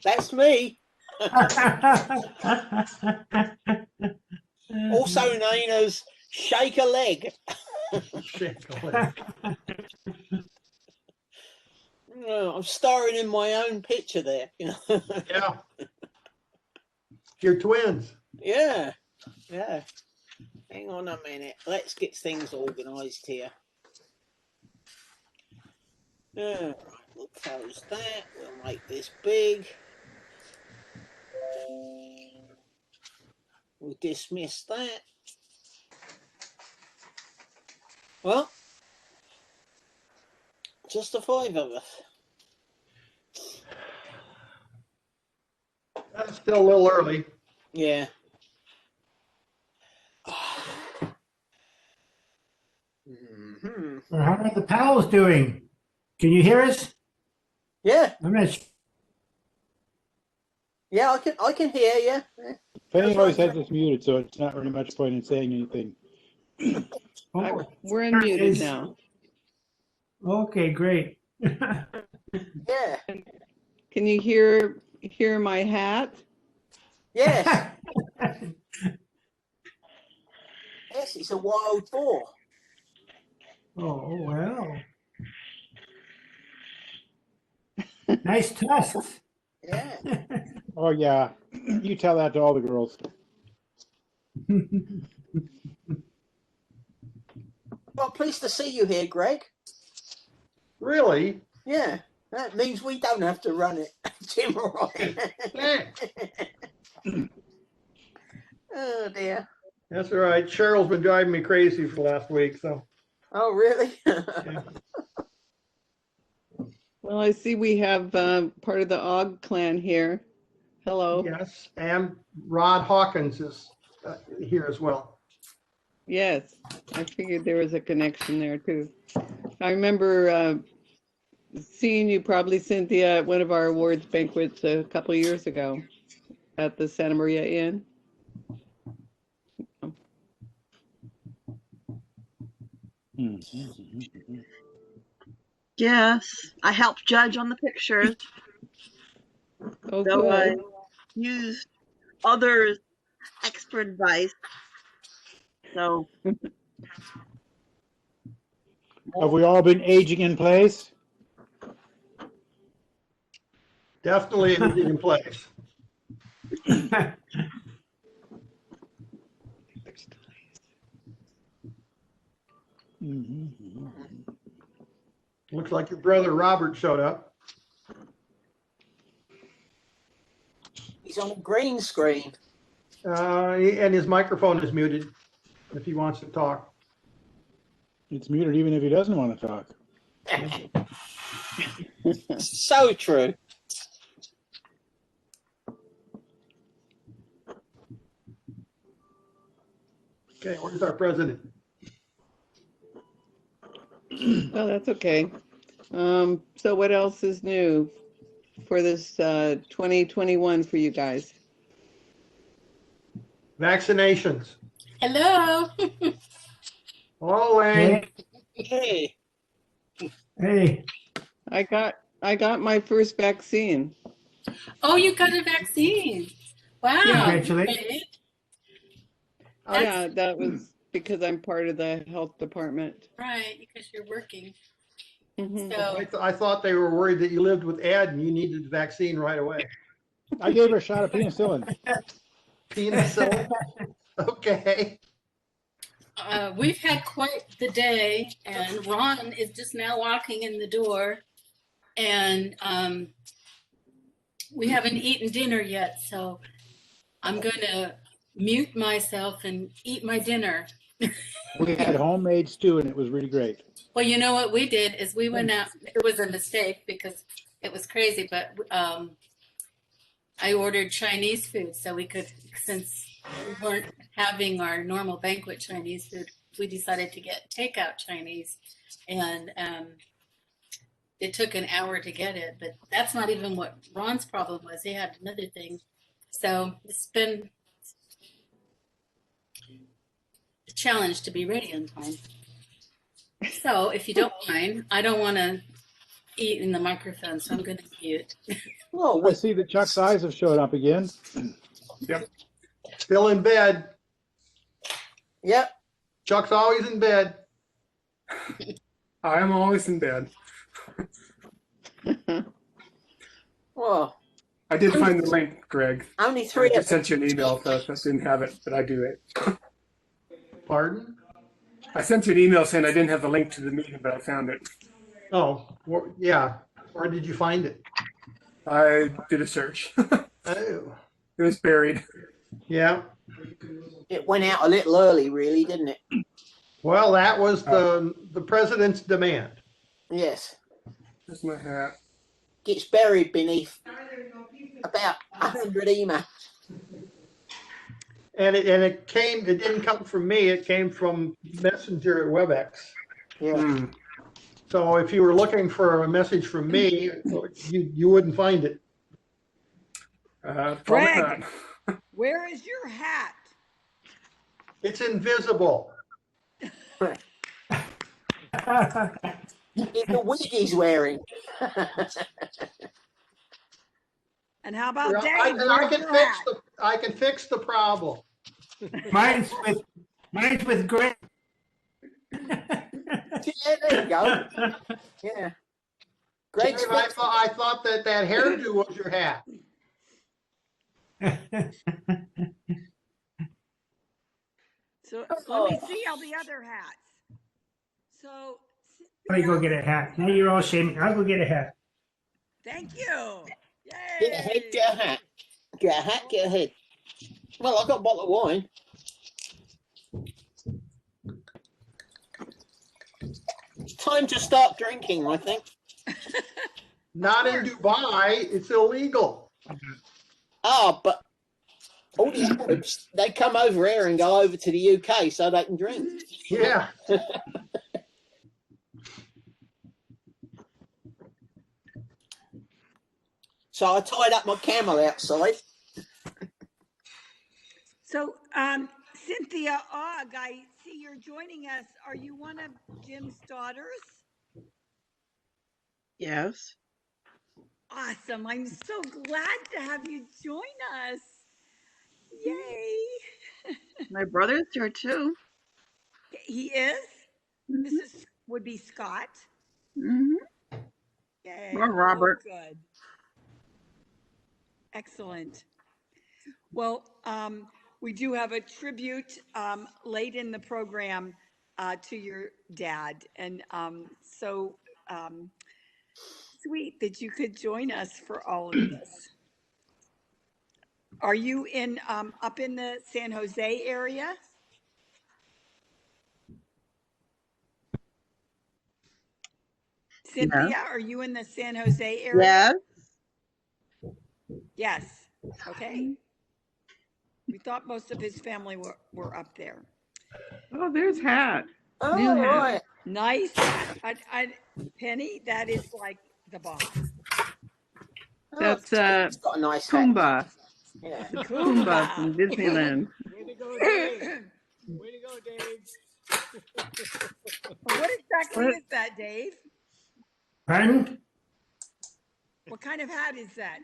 That's me. Also known as Shake a Leg. Shake a leg. I'm starring in my own picture there. Yeah. You're twins. Yeah. Yeah. Hang on a minute. Let's get things organised here. Right, we'll close that. We'll make this big. We'll dismiss that. Well, just the 5 of us. That's still a little early. Yeah. Well, how are the pals doing? Can you hear us? Yeah. I'm not. Yeah, I can hear you. Penny always has this muted, so it's not really much point in saying anything. We're unmuted now. Okay, great. Yeah. Can you hear my hat? Yes. Yes, it's a wild boar. Oh, well. Nice tusks. Yeah. Oh yeah, you tell that to all the girls. Well, pleased to see you here, Greg. Really? Yeah. That means we don't have to run it, Jim, right? Oh dear. That's all right. Cheryl's been driving me crazy for the last week, so. Oh really? Yeah. Well, I see we have part of the Og clan here. Hello. Yes, and Rod Hawkins is here as well. Yes, I figured there was a connection there too. I remember seeing you probably, Cynthia, at one of our awards banquets a couple of years ago at the Santa Maria Inn. Yes, I helped judge on the pictures. Oh, So I good. used others' expert advice. So Have we all been aging in place? Definitely in place. Looks like your brother Robert showed up. He's on a green screen. And his microphone is muted if he wants to talk. It's muted even if he doesn't want to talk. So true. Okay, where's our president? Oh, that's okay. So what else is new for this 2021 for you guys? Vaccinations. Hello. Oh, Lang. Hey. Hey, I got my first vaccine. Oh, you got a vaccine. Wow. Congratulations. Okay. Yeah, that was because I'm part of the health department. Right, because you're working. Mhm. So I thought they were worried that you lived with Ed and you needed the vaccine right away. I gave her a shot of penicillin. Penicillin? Okay. we've had quite the day, and Ron is just now walking in the door, and we haven't eaten dinner yet, so I'm going to mute myself and eat my dinner. We had homemade stew and it was really great. Well, you know what we did is we went out. It was a mistake because it was crazy, but I ordered Chinese food so we could, since we weren't having our normal banquet Chinese food, we decided to get takeout Chinese, and it took an hour to get it. But that's not even what Ron's problem was. He had another thing, so it's been a challenge to be ready on time. So if you don't mind, I don't want to eat in the microphone, so I'm going to mute. Oh, I see that Chuck's eyes have showed up again. Still in bed. yep. Chuck's always in bed. I'm always in bed. Well, I did find the link, Greg. only I three of just us. sent you an email if I didn't have it, but I do it. Pardon? I sent you an email saying I didn't have the link to the meeting, but I found it. Oh, yeah. Where did you find it? I did a search. Oh, It was buried. yeah. It went out a little early, really, didn't it? Well, that was the president's demand. Yes. There's my hat. Gets buried beneath about 100 emails. And it didn't come from me, it came from Messenger at WebEx. Yeah. So if you were looking for a message from me, you wouldn't find it. Probably Greg. not. Where is your hat? It's invisible. It's the wig he's wearing. And how about Dave? I can fix the problem. Mine's with Greg. Yeah, there you go. Yeah. Great. Dave, I thought that hairdo was your hat. So let me see all the other hats. So Let me go get a hat. Now you're all shaming. I'll go get a hat. thank you. Get a head, get a hat. Get a hat, get a head. Well, I've got a bottle of wine. It's time to start drinking, I think. Not in Dubai, it's illegal. Ah, but all the Arabs, they come over here and go over to the UK so they can drink. Yeah. So I tied up my camel outside. So Cynthia Ogg, I see you're joining us. Are you one of Jim's daughters? Yes. Awesome. I'm so glad to have you join us. Yay. My brother's here too. He is? This would be Scott. Mm-hmm. Yay. Or Robert. Oh, good. Excellent. Well, we do have a tribute late in the program to your dad. And so sweet that you could join us for all of this. Are you in up in the San Jose area? Cynthia, are you in the San Jose area? Yes. Yes. Okay. We thought most of his family were up there. Oh, there's Hat. Oh, New hat. right. Nice. Penny, that is like the bomb. That's It's got a nice hat. Pumbaa. Yeah. Pumbaa from Disneyland. Way to go, Dave. Way to go, Dave. What exactly is that, Dave? Pardon? What kind of hat is that?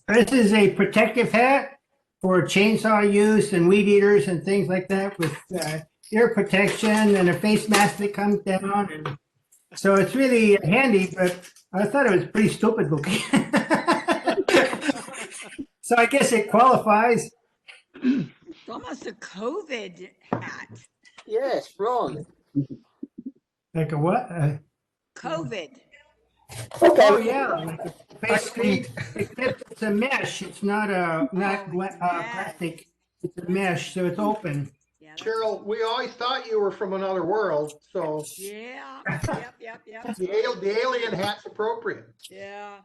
This is a protective hat for chainsaw use and weed eaters and things like that, with ear protection and a face mask that comes down. And so it's really handy, but I thought it was pretty stupid looking. So I guess it qualifies. It's almost a COVID hat. Yes, right. Like a what? COVID. Oh yeah, basically, except it's a mesh. It's not plastic. It's a mesh, so it's open. Yeah. Cheryl, we always thought you were from another world, so Yeah. Yep. the alien hat's appropriate. Yeah.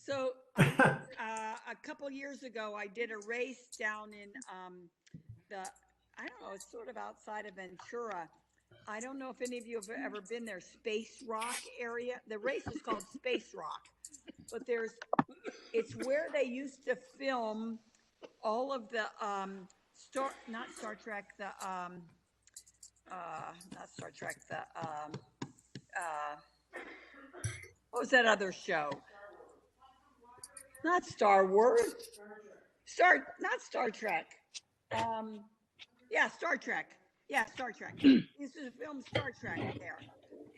So a couple years ago, I did a race down in I don't know, it's sort of outside of Ventura. I don't know if any of you have ever been there, Space Rock area. The race is called Space Rock, but it's where they used to film all of the not Star Trek, what was that other show? Not Star Wars. Not Star Trek. Yeah, Star Trek. Yeah, Star Trek. This is a film Star Trek there.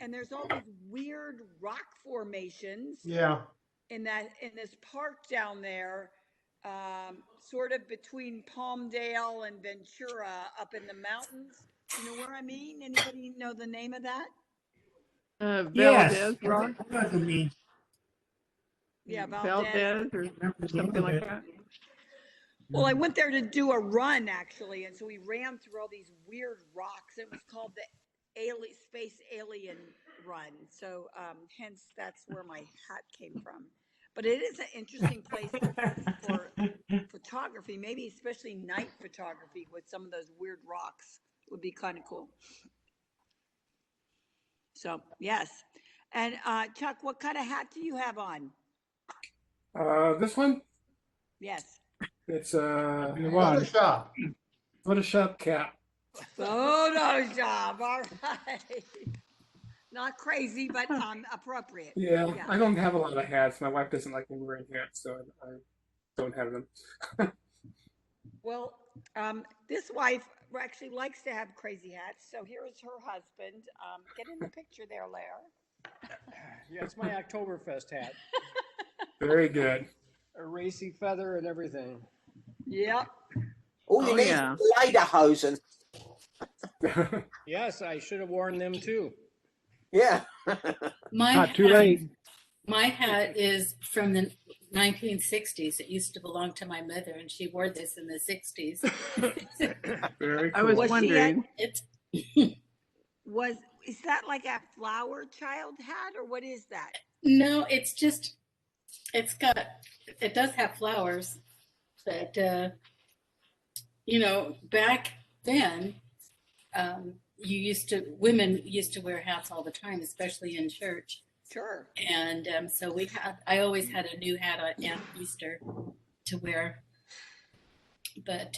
And there's all these weird rock formations Yeah. in this park down there, sort of between Palmdale and Ventura up in the mountains. You know where I mean? Anybody know the name of that? Yes. Valdez Rock, I know what you mean. Yeah, Valdez or something like that. Well, I went there to do a run actually, and so we ran through all these weird rocks. It was called the Space Alien Run. So hence that's where my hat came from. But it is an interesting place for photography, maybe especially night photography with some of those weird rocks would be kind of cool. So yes. And Chuck, what kind of hat do you have on? This one, Yes. it's Photoshop. Photoshop cap. Photoshop. All right. Not crazy, but appropriate. Yeah, I don't have a lot of hats. My wife doesn't like me wearing hats, so I don't have them. Well, this wife actually likes to have crazy hats. So here is her husband. Get in the picture there, Lair. Yeah, it's my Oktoberfest hat. Very good. A racy feather and everything. Yep. All you need is lederhosen. Yes, I should have worn them too. Yeah. Not too late. My hat is from the 1960s. It used to belong to my mother, and she wore this in the 60s. Very cool. I was Was she wondering. It's Is that like a flower child hat or what is that? no, it does have flowers, but back then, women used to wear hats all the time, especially in church. Sure. And so I always had a new hat on Easter to wear, but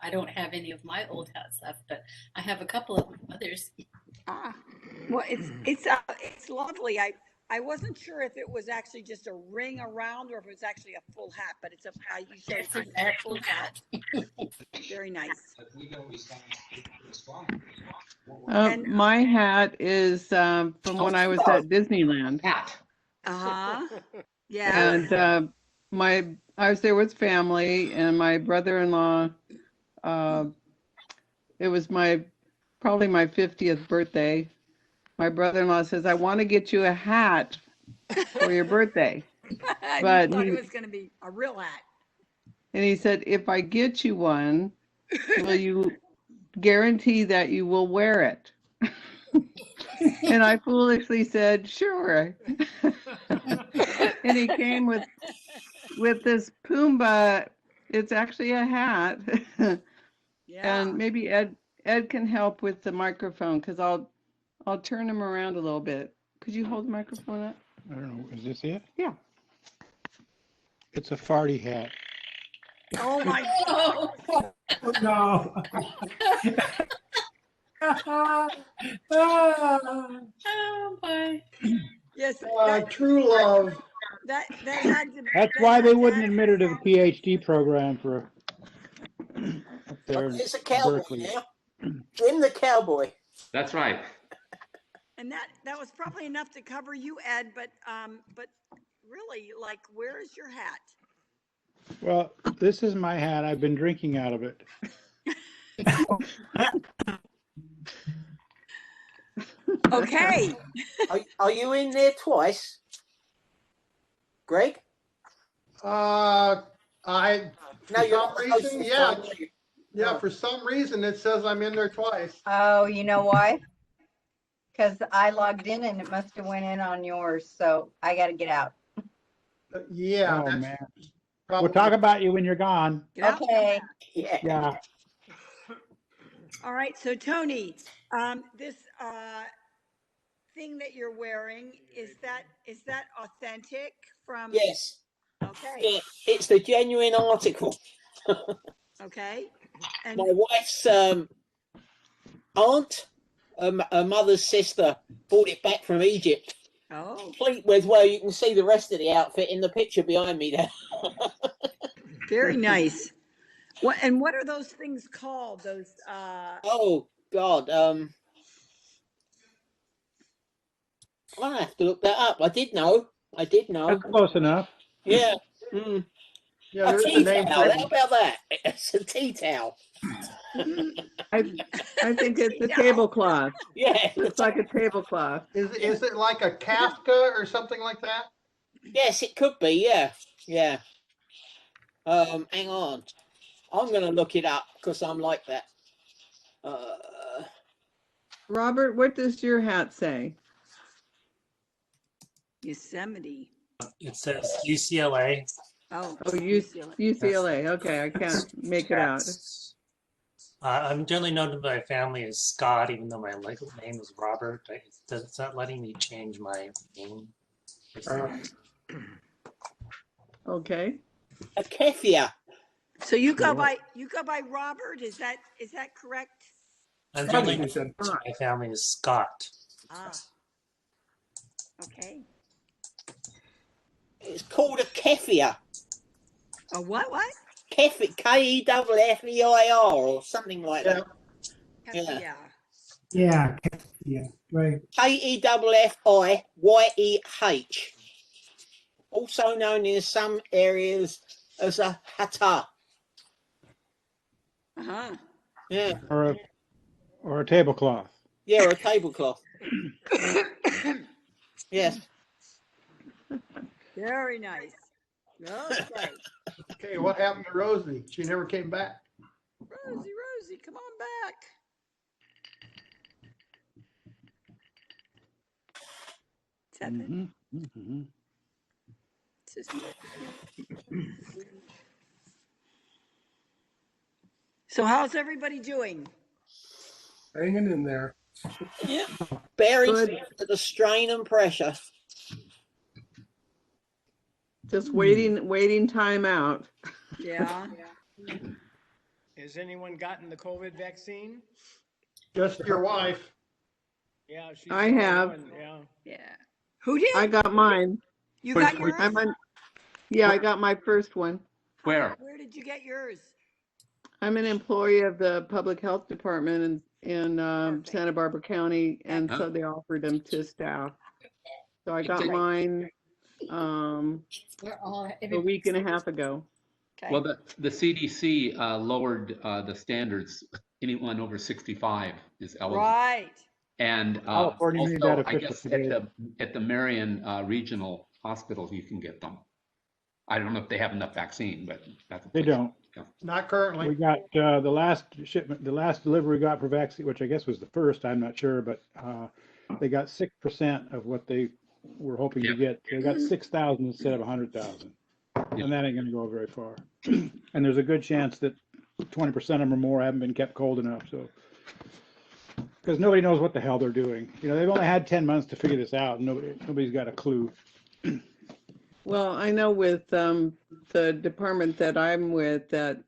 I don't have any of my old hats left, but I have a couple of others. Well, it's lovely. I wasn't sure if it was actually just a ring around or if it was actually a full hat, but it's an actual hat. Very nice. My hat is from when I was at Disneyland. Yeah. And I was there with family and my brother-in-law. It was probably my 50th birthday. My brother-in-law says, I want to get you a hat for your birthday. But it was going to be a real hat. And he said, if I get you one, will you guarantee that you will wear it? And I foolishly said, sure. And he came with this Pumbaa. It's actually a hat. Yeah. And maybe Ed can help with the microphone because I'll turn him around a little bit. Could you hold the microphone up? I don't know. Is this it? Yeah. It's a farty hat. Oh my God. No. Oh boy. Yes. True love. That had to. That's why they wouldn't admit her to the PhD program for up there in It's a cowboy Berkeley. now. Jim the cowboy. That's right. And that was probably enough to cover you, Ed. But really, like, where is your hat? Well, this is my hat. I've been drinking out of it. Okay. Are you in there twice, Greg? No, No, you're not. reason, yeah, for some reason it says I'm in there twice. Oh, you know why? Because I logged in and it must have went in on yours, so I got to get out. Yeah. Oh, that's man. probably- We'll talk about you when you're gone. Yeah. Okay. Yeah. Yeah. All right. So Tony, this thing that you're wearing, is that authentic from? Yes. Okay. It's the genuine article. Okay. And My wife's aunt, her mother's sister, brought it back from Egypt. oh, complete with, well, you can see the rest of the outfit in the picture behind me there. Very nice. What are those things called? Those Oh, God. I have to look that up. I did know. That's close enough. Yeah. Mm. Yeah, A there is a tea name towel. for How it. about that? It's a tea towel. I think it's a Yeah. tablecloth. Yeah. Looks like a tablecloth. Is it like a kafka or something like that? Yes, it could be. Yeah. Yeah. Hang on. I'm gonna look it up because I'm like that. Robert, what does your hat say? Yosemite. It says UCLA. Oh, Oh, UCLA. Okay, I can't make it out. I'm generally known to my family as Scott, even though my legal name is Robert. It's not letting me change my name. Okay. A kefia. So you go by Robert. Is that correct? I'm Scott, generally you known said. to my family as Scott. Ah. Okay. It's called a kefia. A what? Kefir, Keffiir or something like that. Yeah. Yeah, right. KeffiYeh, also known in some areas as a hata. Uh-huh. Yeah, Or a tablecloth. yeah, or a tablecloth. Yes. Very nice. Okay. Okay, what happened to Rosie? She never came back. Rosie, come on back. So how's everybody doing? Hanging in there. Yeah. Bearing Good. to the strain and pressure. Just waiting time out. Yeah. Has anyone gotten the COVID vaccine? Just your wife. Yeah, she's I the only have. one, yeah. Yeah. Who did? I got mine. You got yours? I got my first one. Where? Where did you get yours? I'm an employee of the public health department in Santa Barbara County, and so they offered them to staff. So I got mine a week and a half ago. Okay. Well, the CDC lowered the standards. Anyone over 65 is eligible. Right. And California made that also, I official guess today. at the Marion Regional Hospital, you can get them. I don't know if they have enough vaccine, but that's They don't. Not currently. We got the last shipment, the last delivery we got for vaccine, which I guess was the first, I'm not sure, but they got 6% of what they were hoping to get. They got 6,000 instead of 100,000. And that ain't gonna go very far. And there's a good chance that 20% of them or more haven't been kept cold enough, so. Because nobody knows what the hell they're doing. You know, they've only had 10 months to figure this out, and nobody's got a clue. Well, I know with the department that I'm with that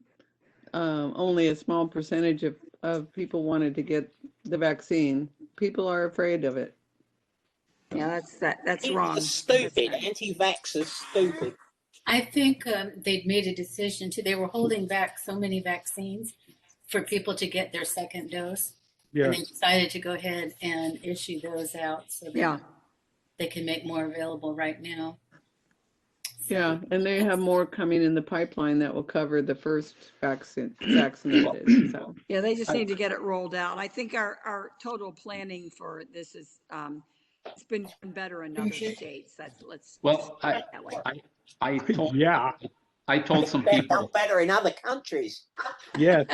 only a small percentage of people wanted to get the vaccine. People are afraid of it. Yeah, that's People wrong. are stupid. Anti-vaxxers, stupid. I think they'd made a decision too. They were holding back so many vaccines for people to get their second dose. Yeah. And they decided to go ahead and issue those out so that they can make more available right now. Yeah, and they have more coming in the pipeline that will cover the first vaccinated. So Yeah, they just need to get it rolled out. I think our total planning for this is it's been better in other states. Let's Well, put it that way. I told Yeah. I told some They've people. done better in other countries. Yes.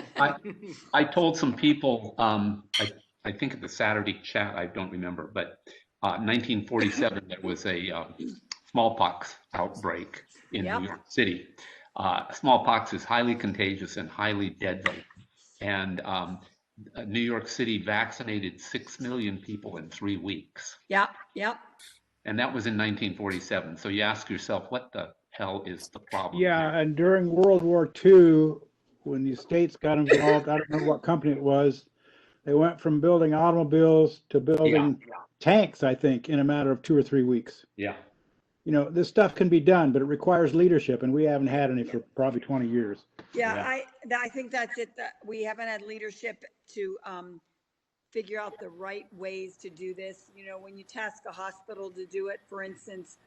I told some people, I think at the Saturday chat, I don't remember, but 1947, there was a smallpox outbreak in New York City. Smallpox is highly contagious and highly deadly. And New York City vaccinated 6 million people in 3 weeks. Yep. And that was in 1947. So you ask yourself, what the hell is the problem? Yeah, and during World War II, when the states got involved, I don't know what company it was, they went from building automobiles to building tanks, I think, in a matter of 2 or 3 weeks. Yeah. You know, this stuff can be done, but it requires leadership, and we haven't had any for probably 20 years. Yeah, Yeah. I think that's it. That we haven't had leadership to figure out the right ways to do this. You know, when you task a hospital to do it, for instance,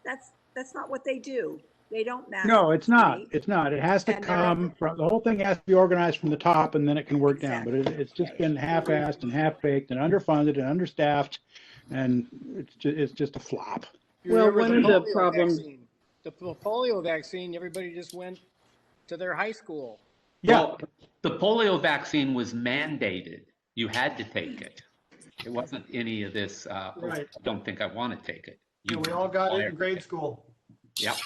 that's not what they do. They don't mass No, it's not. vaccinate. It's not. It has to And come from, the whole thing has to be organized from the top, and then it can work down. Exactly. But it's just been half-assed and half-baked and underfunded and understaffed, and it's just a flop. You Well, remember one of the polio problems- vaccine? The polio vaccine, everybody just went to their high school. Yeah. Well, the polio vaccine was mandated. You had to take it. It wasn't any of this, Right. I don't think I want to take it. Yeah, we all got it in grade school. Yep.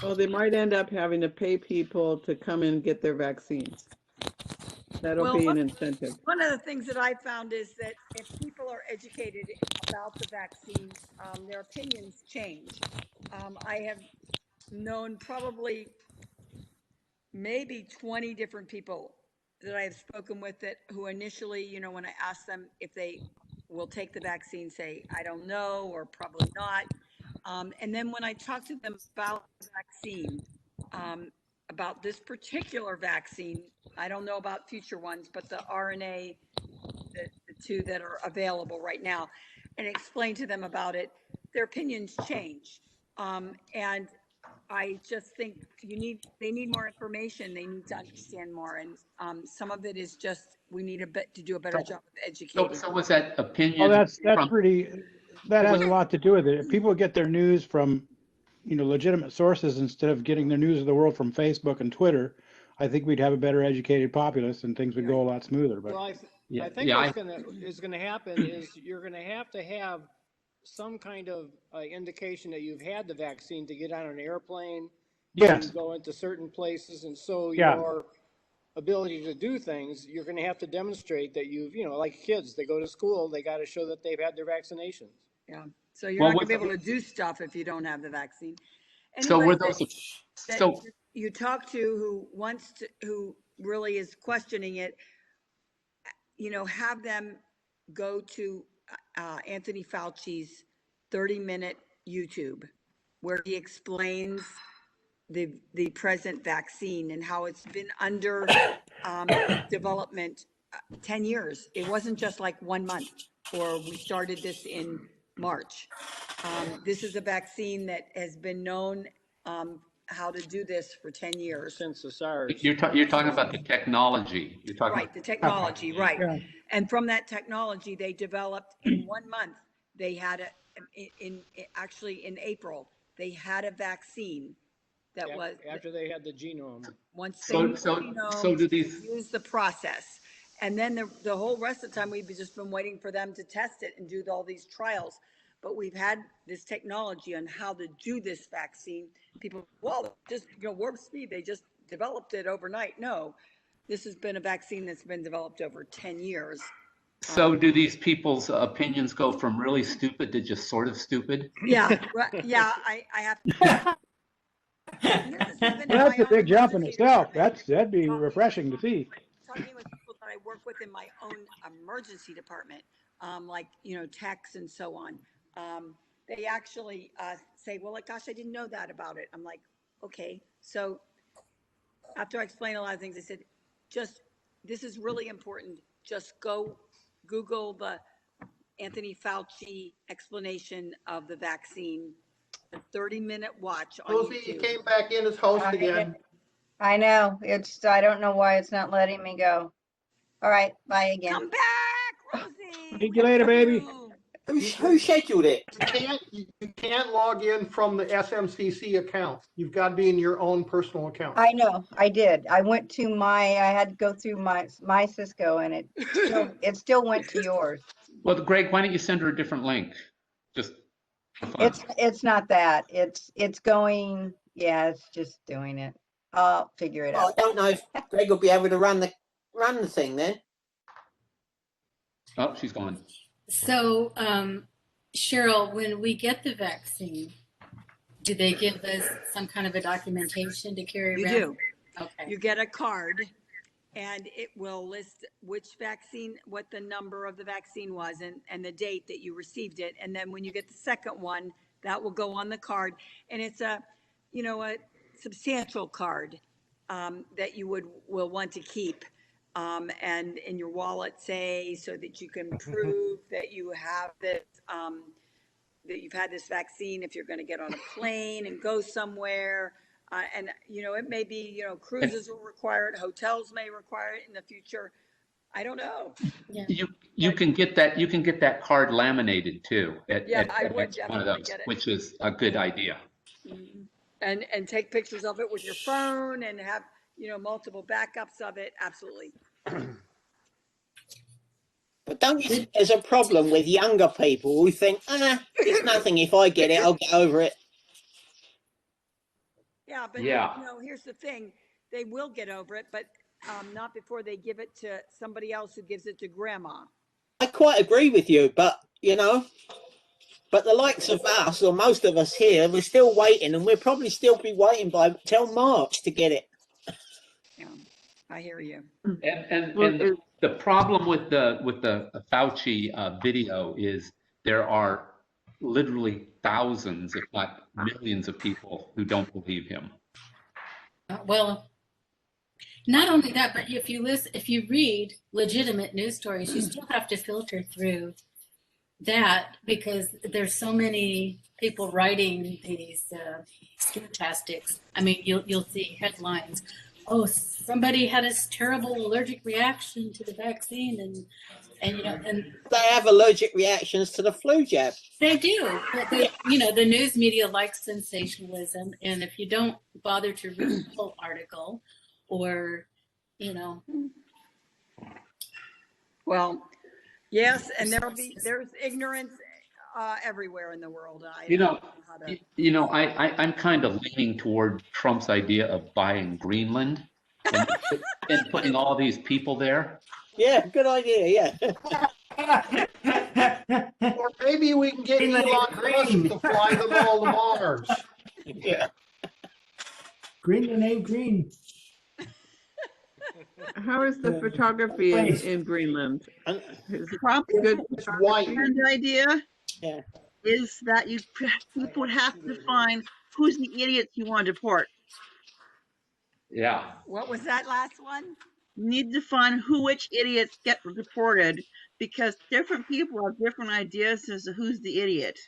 Well, they might end up having to pay people to come and get their vaccines. That'll Well, be an incentive. one of the things that I found is that if people are educated about the vaccine, their opinions change. I have known probably maybe 20 different people that I have spoken with that who initially, you know, when I ask them if they will take the vaccine, say, I don't know, or probably not. And then when I talk to them about the vaccine, about this particular vaccine, I don't know about future ones, but the RNA, the two that are available right now, and explain to them about it, their opinions change. And I just think they need more information. They need to understand more. And some of it is just, we need to do a better job of educating. So was that opinion? Well, that's from- pretty, that has a lot to do with it. If people get their news from, you know, legitimate sources instead of getting their news of the world from Facebook and Twitter, I think we'd have a better educated populace and things would go a lot smoother. But Well, I Yeah, think yeah, what's gonna happen is you're gonna have to have some kind of indication that you've had the vaccine to get on an airplane. Yes. And go into certain places, and so Yeah. your ability to do things, you're gonna have to demonstrate that you've, you know, like kids, they go to school, they gotta show that they've had their vaccinations. Yeah. So you're Well, not gonna be with- able to do stuff if you don't have the vaccine. So were Anybody those, that so, you talk to who really is questioning it, you know, have them go to Anthony Fauci's 30-minute YouTube, where he explains the present vaccine and how it's been under development 10 years. It wasn't just like 1 month, or we started this in March. This is a vaccine that has been known how to do this for 10 years. Since the SARS. you're talking about the technology. You're talking Right, the technology, right. Yeah. And from that technology, they developed in 1 month, they had actually in April, they had a vaccine that was, After they had the genome. once So- they so- you know, so do these- use the process. And then the whole rest of the time, we've just been waiting for them to test it and do all these trials. But we've had this technology on how to do this vaccine. People, well, just, you know, warp speed, they just developed it overnight. No, this has been a vaccine that's been developed over 10 years. So do these people's opinions go from really stupid to just sort of stupid? Yeah, right, yeah, I have to. And this is even in well, that's my a big own jump in emergency itself. department. That'd be refreshing to see. Talking with people that I work with in my own emergency department, like, you know, techs and so on, they actually say, well, like, gosh, I didn't know that about it. I'm like, okay. So after I explain a lot of things, I said, this is really important. Just go Google the Anthony Fauci explanation of the vaccine, the 30-minute watch on Rosie, you YouTube. came back in as host again. I know, I don't know why it's not letting me go. All right, bye again. Come back, Rosie. See you later, baby. Who scheduled it? You can't log in from the SMCC account. You've got to be in your own personal account. I know, I did. I went to I had to go through my Cisco, and it still went to yours. Well, Greg, why don't you send her a different link? Just for fun. It's not that. It's going, yeah, it's just doing it. I'll figure it Well, out. I don't know if Greg will be able to run the thing then. Oh, she's gone. So, Cheryl, when we get the vaccine, do they give us some kind of a documentation to carry You around? do. Okay. You get a card, and it will list which vaccine, what the number of the vaccine was, and the date that you received it. And then when you get the second one, that will go on the card. And it's a substantial card that you will want to keep and in your wallet, say, so that you can prove that you have this, that you've had this vaccine if you're going to get on a plane and go somewhere. And, it may be, cruises will require it, hotels may require it in the future. I don't know. Yeah. You can get that card laminated too at I would one of definitely those, get it. which is a good idea. Mhm. And take pictures of it with your phone and have, multiple backups of it. Absolutely. But don't you think there's a problem with younger people who think, it's nothing if I get it, I'll get over it? Yeah, but Yeah. here's the thing. They will get over it, but not before they give it to somebody else who gives it to grandma. I quite agree with you, but but the likes of us, or most of us here, we're still waiting, and we'll probably still be waiting till March to get it. Yeah, I hear you. And the problem with the Fauci video is there are literally thousands, if not millions, of people who don't believe him. Well, not only that, but if you read legitimate news stories, you still have to filter through that because there's so many people writing these scare-tastics. I mean, you'll see headlines. Oh, somebody had a terrible allergic reaction to the vaccine, and they have allergic reactions to the flu jab. They do, but the news media likes sensationalism, and if you don't bother to read the whole article, or Well, yes, and there's ignorance everywhere in the world. I'm kind of leaning toward Trump's idea of buying Greenland and putting all these people there. Yeah, good idea. Yeah. Or maybe we can get Elon Musk to fly them all to Mars. Yeah. Greenland ain't green. How is the photography in Greenland? Trump's good And the idea is that people have to find who's the idiots you want to deport. Yeah. What was that last one? You need to find which idiots get deported because different people have different ideas as to who's the idiot.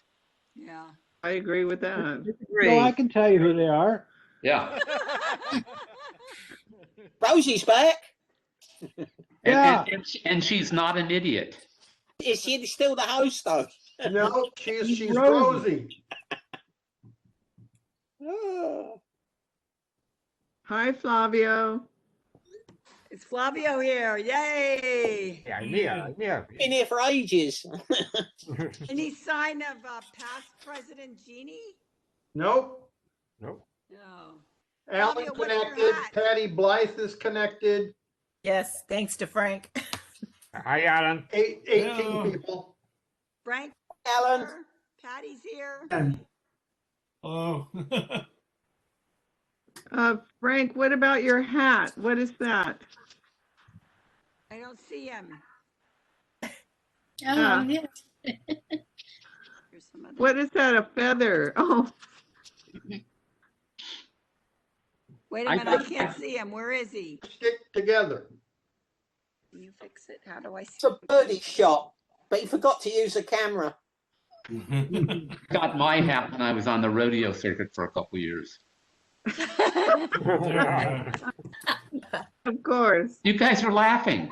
Yeah. I agree with that. No, I can tell you who they are. Yeah. Rosie's back. Yeah. And she's not an idiot. Is she still the host, though? No, she's Rosie. Oh. Hi, Flavio. It's Flavio here. Yay! Yeah. Been here for ages. Any sign of past President Jeannie? Nope. No. Alan Flavio, what are your connected. hats? Patty Blythe is connected. Yes, thanks to Frank. Hi, Alan. 18 people. Frank, Alan. Patty's here. Oh. Frank, what about your hat? What is that? I don't see him. Yeah. Here's some other. What is that? A feather? Oh, Wait a minute, I can't see him. Where is he? Stick together. Can you fix it? How do I see? It's a birdie shot, but he forgot to use the camera. Got my hat when I was on the rodeo circuit for a couple years. of course. You guys are laughing.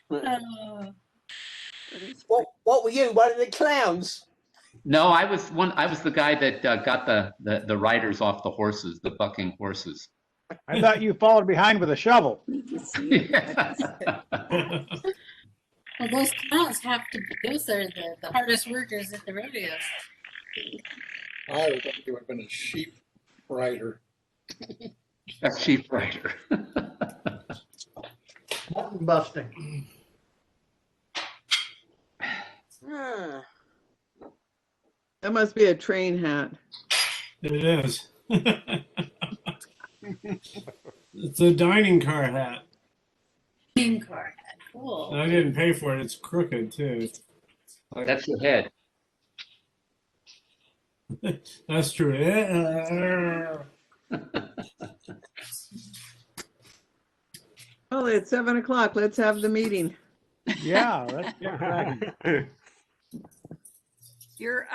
Oh. What were you? One of the clowns? No, I was the guy that got the riders off the horses, the bucking horses. I thought you followed behind with a shovel. Well, those clowns have to. Those are the hardest workers at the rodeos. I would think you would have been a sheep rider. A sheep rider. Mutton busting. That must be a train hat. It is. It's a dining car hat. Green card. Cool. I didn't pay for it. It's crooked too. That's your head. That's true. Well, it's 7 o'clock. Let's have the meeting. Yeah, let's get cracking. Your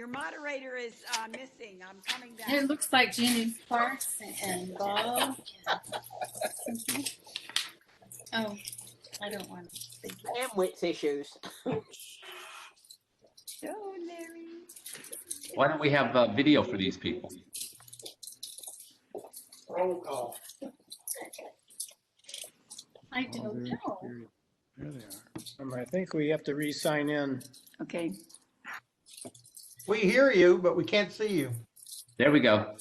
moderator is missing. I'm coming back. It looks like Jeannie Sparks and Bob. Oh, I don't want to. Bandwidth issues. So, Larry. Why don't we have video for these people? Roll call. I don't know. There they are. I think we have to re-sign in. Okay. We hear you, but we can't see you. There we go.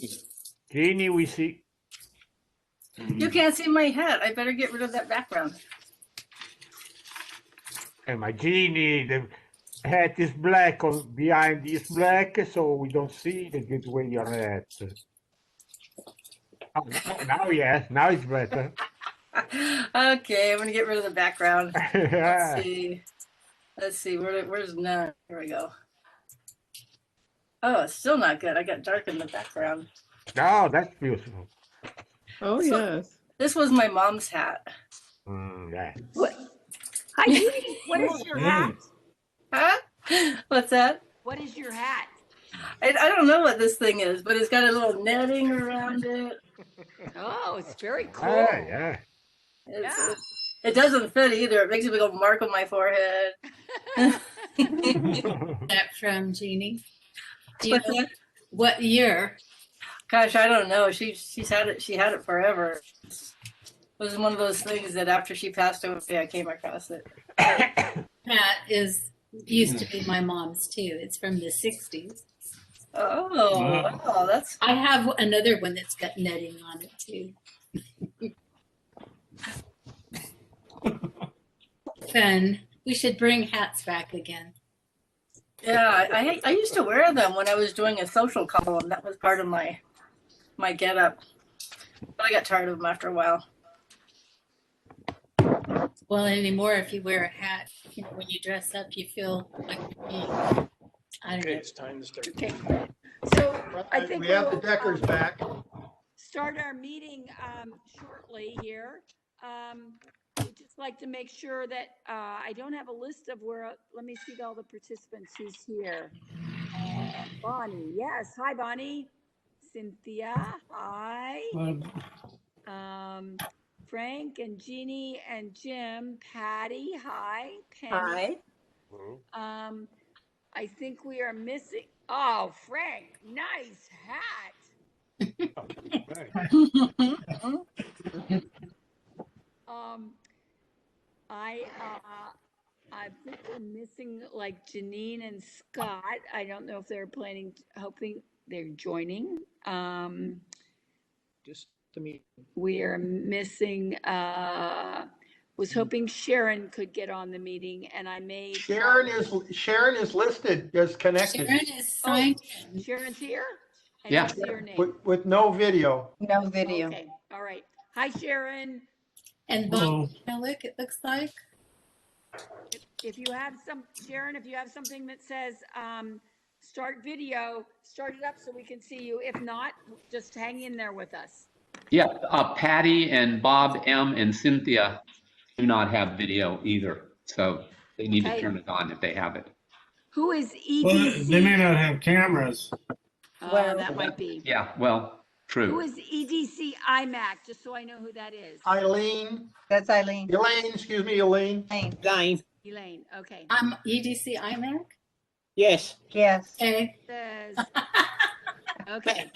Jeannie, we see. You can't see my hat. I better get rid of that background. And my Jeannie, the hat is black, on behind is black, so we don't see the good way your hat. Oh, now, yes, now it's better. Okay, I'm gonna get rid of the background. Yeah. Let's see. Let's see. Where's none? Here we go. Oh, it's still not good. I got dark in the background. No, that's beautiful. Oh, So- yes. This was my mom's hat. Yeah. What? Hi, Judy. What is your hat? Huh? What's that? What is your hat? I don't know what this thing is, but it's got a little netting around it. Oh, it's very cool. Yeah. It doesn't fit either. It makes a big old mark on my forehead. That from Jeannie. Do you know what year? Gosh, I don't know. She's had it. She had it forever. It was one of those things that after she passed away, I came across it. Hat used to be my mom's too. It's from the 60s. Oh, wow, that's. I have another one that's got netting on it too. Fun. We should bring hats back again. Yeah, I used to wear them when I was doing a social column. That was part of my getup. But I got tired of them after a while. Well, anymore, if you wear a hat, when you dress up, you feel like you're being, I don't Okay, know. it's time to start. Okay. So I think We have the we'll, Deckers back. start our meeting shortly here. We'd just like to make sure that I don't have a list of where. Let me see all the participants who's here. Bonnie, yes. Hi, Bonnie. Cynthia, hi. Frank and Jeannie and Jim, Patty, hi. Penny. Hi. I think we are missing. Oh, Frank, nice hat. I think we're missing like Janine and Scott. I don't know if they're hoping they're joining. Just to meet. We are missing, was hoping Sharon could get on the meeting and I made. Sharon is listed as connected. Sharon is signed in. Sharon's here? I Yeah. don't see her name. With no video. No video. Okay, all right. Hi, Sharon. And Bob Malik, it looks like. If you have Sharon, if you have something that says, start video, start it up so we can see you. If not, just hang in there with us. Yeah, Patty and Bob M and Cynthia do not have video either, so they need to Okay. turn it on if they have it. Who is Well, EDC? they may not have cameras. That might be. Yeah, well, Who true. is EDC IMAC, just so I know who that is? Eileen. That's Eileen. Elaine, excuse me, Elaine. Dane. Elaine, okay. I'm EDC IMAC. Yes. Yes. Okay. Says, okay.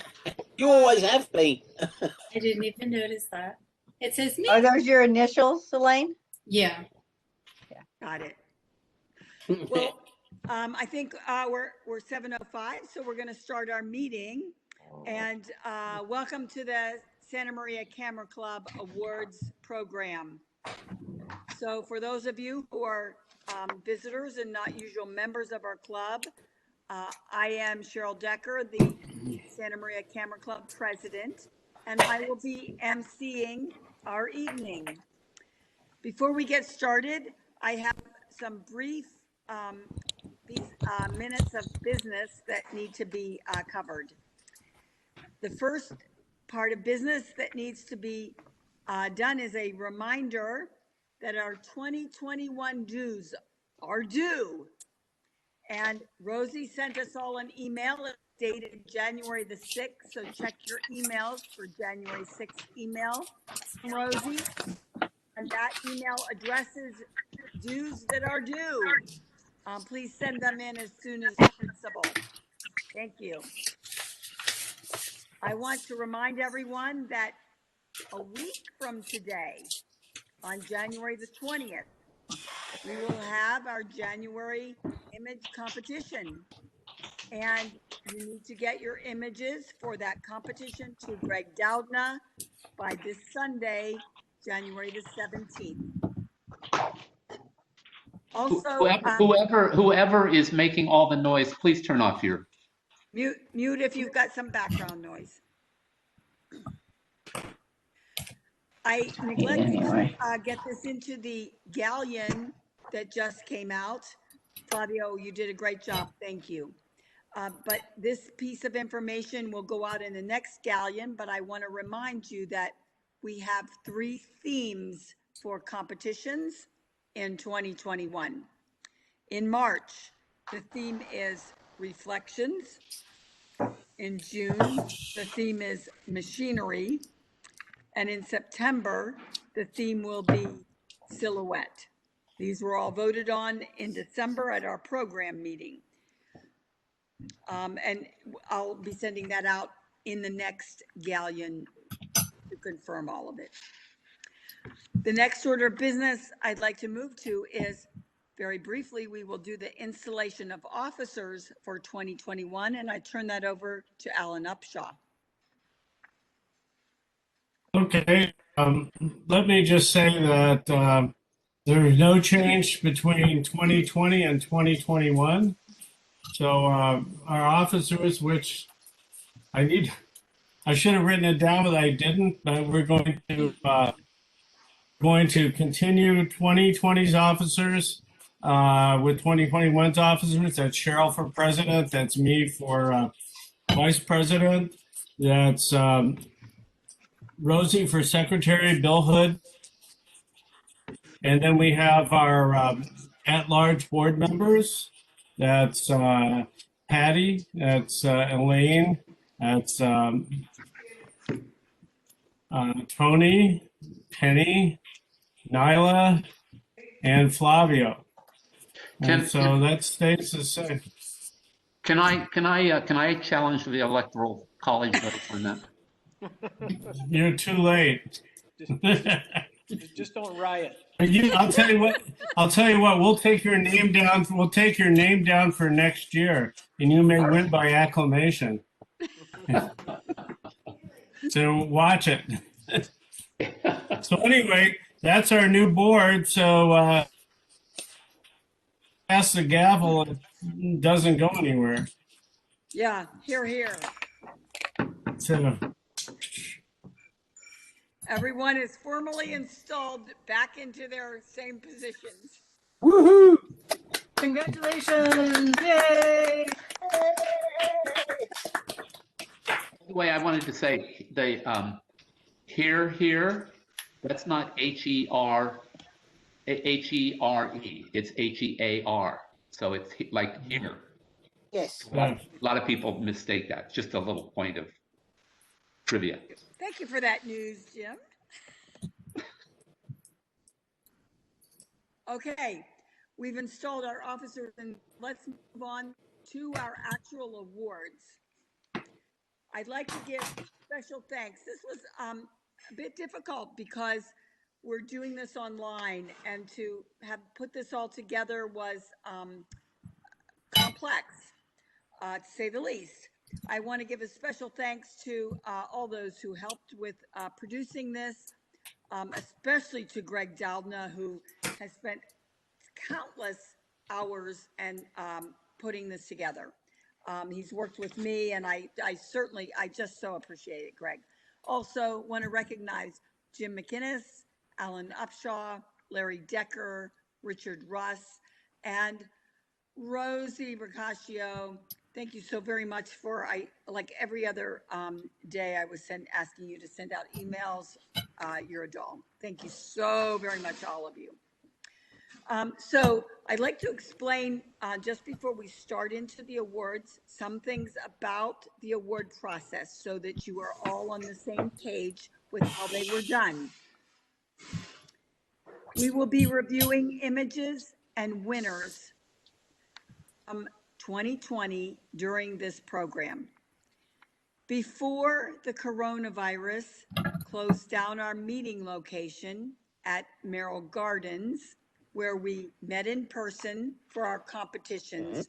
You always have been. I didn't even notice that. It says me. Are those your initials, Elaine? Yeah. Got it. Well, I think we're 7:05, so we're going to start our meeting. And welcome to the Santa Maria Camera Club Awards Program. So for those of you who are visitors and not usual members of our club, I am Cheryl Decker, the Santa Maria Camera Club president, and I will be emceeing our evening. Before we get started, I have some brief minutes of business that need to be covered. The first part of business that needs to be done is a reminder that our 2021 dues are due. And Rosie sent us all an email dated January the 6th. So check your emails for January 6th email from Rosie. And that email addresses dues that are due. Please send them in as soon as possible. Thank you. I want to remind everyone that a week from today, on January the 20th, we will have our January image competition. And you need to get your images for that competition to Greg Doudna by this Sunday, January the 17th. Also, whoever is making all the noise, please turn off your mute if you've got some background noise. I neglected to get this into the galleon that just came out. Fabio, you did a great job. Thank you. But this piece of information will go out in the next galleon, but I want to remind you that we have 3 themes for competitions in 2021. In March, the theme is reflections. In June, the theme is machinery. And in September, the theme will be silhouette. These were all voted on in December at our program meeting. And I'll be sending that out in the next galleon to confirm all of it. The next order of business I'd like to move to is, very briefly, we will do the installation of officers for 2021, and I turn that over to Alan Upshaw. Okay, let me just say that there is no change between 2020 and 2021. So our officers, which I should have written it down, but I didn't. But we're going to continue 2020's officers with 2021's officers. That's Cheryl for president. That's me for vice president. That's Rosie for secretary, Bill Hood. And then we have our at-large board members. That's Patty, that's Elaine, that's Tony, Penny, Nyla, and Flavio. And so that stays the same. Can I challenge the electoral college vote on that? You're too late. Just don't riot. I'll tell you what. We'll take your name down. We'll take your name down for next year, and you may win by acclamation. So watch it. So anyway, that's our new board. So pass the gavel. It doesn't go anywhere. Yeah, here. So everyone is formally installed back into their same positions. Woohoo! Congratulations! Yay! By the way, I wanted to say the here, that's not H-E-R-E, it's H-E-A-R. So it's like here. Yes. A lot of people mistake that. Just a little point of trivia. Thank you for that news, Jim. Okay, we've installed our officers, and let's move on to our actual awards. I'd like to give special thanks. This was a bit difficult because we're doing this online, and to have put this all together was complex, to say the least. I want to give a special thanks to all those who helped with producing this, especially to Greg Doudna, who has spent countless hours and putting this together. He's worked with me, and I just so appreciate it, Greg. Also want to recognize Jim McInnes, Alan Upshaw, Larry Decker, Richard Russ, and Rosie Bracaccio. Thank you so very much for, like every other day, I was asking you to send out emails. You're a doll. Thank you so very much, all of you. So I'd like to explain, just before we start into the awards, some things about the award process so that you are all on the same page with how they were done. We will be reviewing images and winners from 2020 during this program. Before the coronavirus closed down our meeting location at Merrill Gardens, where we met in person for our competitions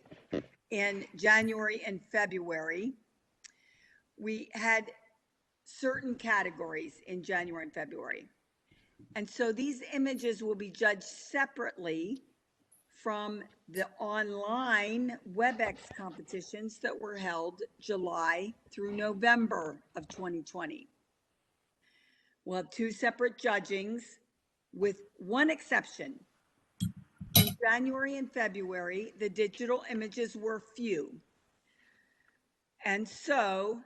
in January and February, we had certain categories in January and February. And so these images will be judged separately from the online WebEx competitions that were held July through November of 2020. We'll have two separate judgings with one exception. In January and February, the digital images were few. And so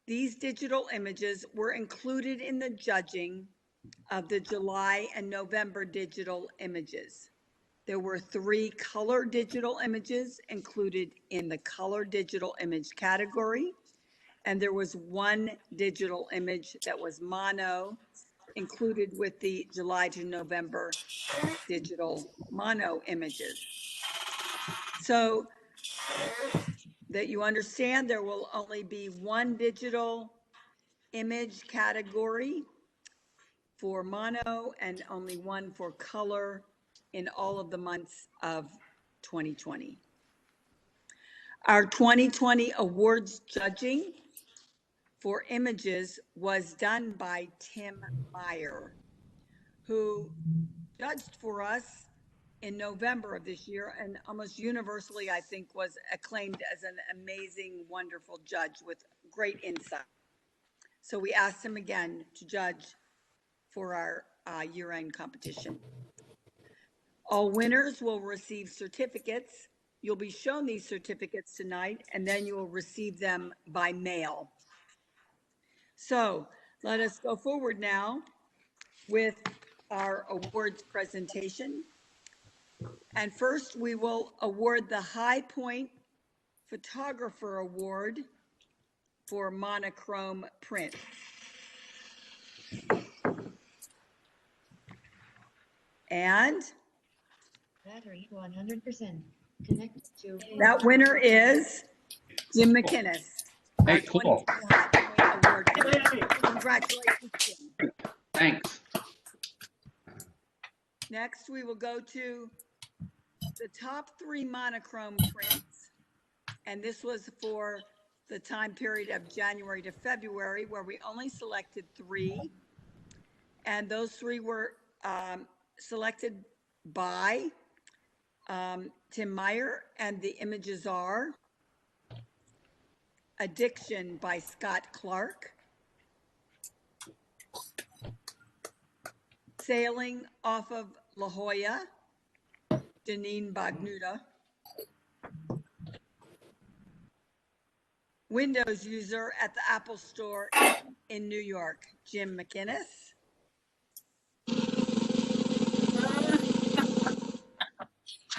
these digital images were included in the judging of the July and November digital images. There were 3 color digital images included in the color digital image category, and there was 1 digital image that was mono included with the July to November digital mono images. So that you understand, there will only be 1 digital image category for mono and only 1 for color in all of the months of 2020. Our 2020 awards judging for images was done by Tim Meyer, who judged for us in November of this year and almost universally, I think, was acclaimed as an amazing, wonderful judge with great insight. So we asked him again to judge for our year-end competition. All winners will receive certificates. You'll be shown these certificates tonight, and then you will receive them by mail. So let us go forward now with our awards presentation. And first, we will award the High Point Photographer Award for monochrome print. And battery 100%. Connect to that winner is Jim McInnes. Hey, cool. Award. Congratulations, Jim. Thanks. Next, we will go to the top 3 monochrome prints. And this was for the time period of January to February, where we only selected 3. And those 3 were selected by Tim Meyer, and the images are Addiction by Scott Clark, Sailing Off of La Jolla, Janine Bagnuda, Windows User at the Apple Store in New York, Jim McInnes,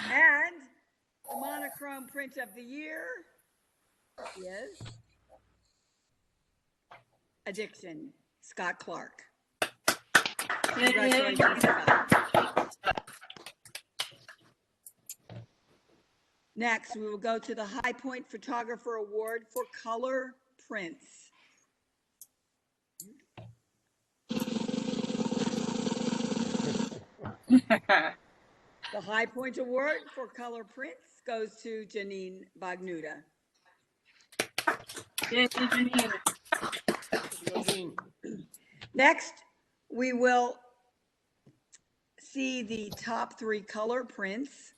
and the monochrome print of the year is Addiction, Scott Clark. Congratulations, Scott. Next, we will go to the High Point Photographer Award for color prints. The High Point Award for color prints goes to Janine Bagnuda. Next, we will see the top 3 color prints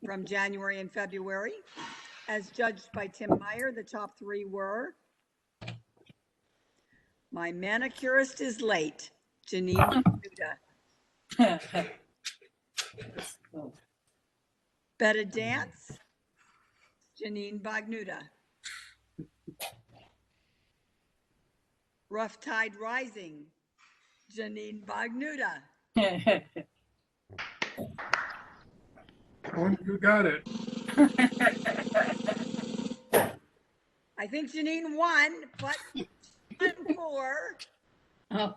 from January and February. As judged by Tim Meyer, the top 3 were My Manicurist is Late, Janine Bagnuda. Better Dance, Janine Bagnuta. Rough Tide Rising, Janine Bagnuta. Oh, you got it. I think Janine won, but she won for Oh,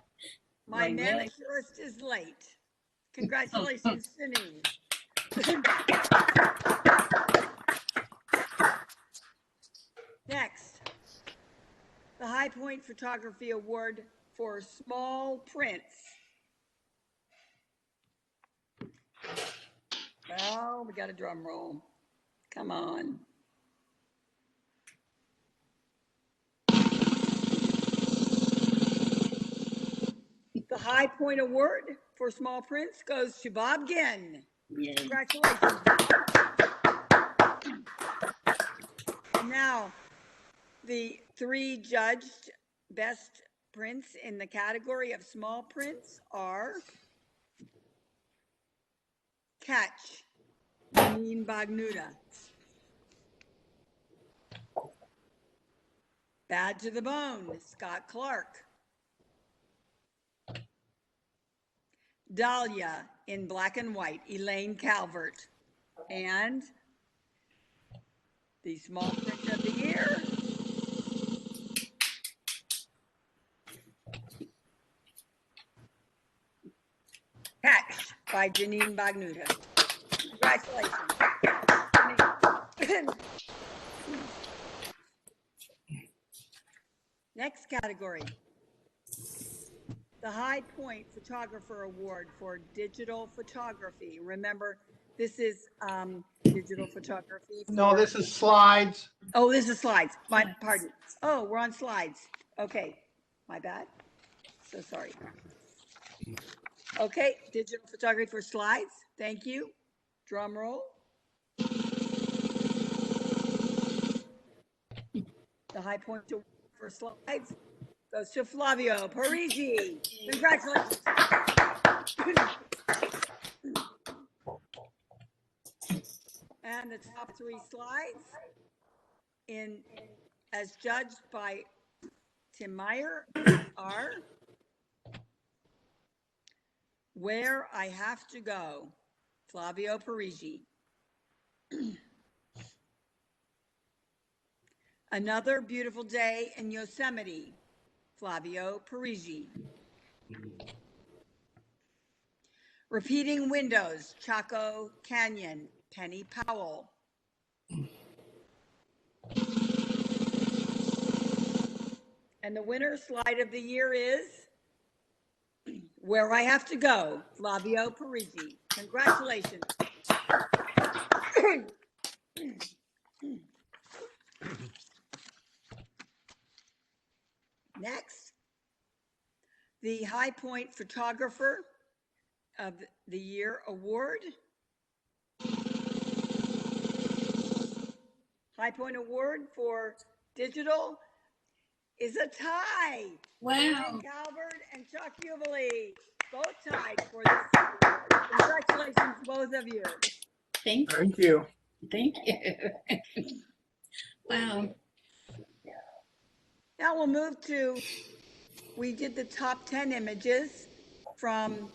My like really? Manicurist is Late. Congratulations, Janine. Next, the High Point Photography Award for Small Prints. Well, we got a drum roll. Come on. The High Point Award for Small Prints goes to Bob Ginn. Yay. Congratulations, Bob. Now, the 3 judged best prints in the category of small prints are Catch, Janine Bagnuta. Bad to the Bone, Scott Clark. Dahlia in Black and White, Elaine Calvert. And the small print of the year, Catch by Janine Bagnuta. Congratulations. Next category, the High Point Photographer Award for Digital Photography. Remember, this is digital photography. No, this is slides. Oh, this is slides. My pardon. Oh, we're on slides. Okay, my bad. So sorry. Okay, digital photography for slides. Thank you. Drum roll. The High Point Award for slides goes to Flavio Parisi. Congratulations. And the top 3 slides as judged by Tim Meyer are Where I Have to Go, Flavio Parisi. Another Beautiful Day in Yosemite, Flavio Parisi. Repeating Windows, Chaco Canyon, Penny Powell. And the winner slide of the year is Where I Have to Go, Flavio Parisi. Congratulations. Next, the High Point Photographer of the Year Award. High Point Award for Digital is a tie. Wow. Elaine Calvert and Chuck Uvaley, both tied for this award. Congratulations, both of you. Thank you. Thank you. Thank you. Wow. Now we'll move to, we did the top 10 images from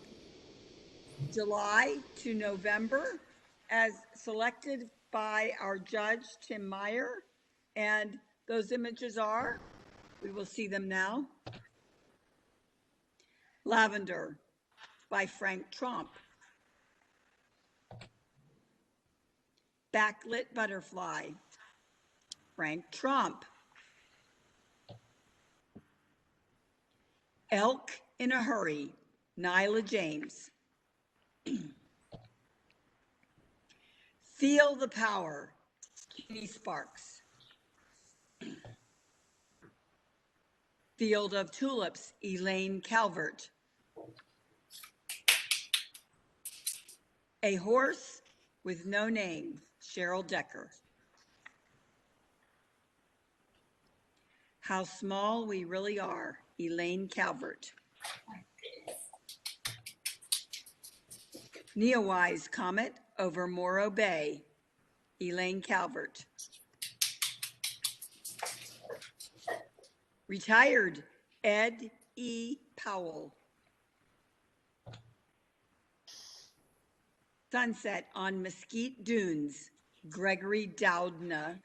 July to November as selected by our judge, Tim Meyer. And those images are, we will see them now. Lavender by Frank Trump. Backlit Butterfly, Frank Trump. Elk in a Hurry, Nyla James. Feel the Power, Kenny Sparks. Field of Tulips, Elaine Calvert. A Horse with No Name, Cheryl Decker. How Small We Really Are, Elaine Calvert. Neowise Comet over Morro Bay, Elaine Calvert. Retired Ed E. Powell. Sunset on Mesquite Dunes, Gregory Doudna.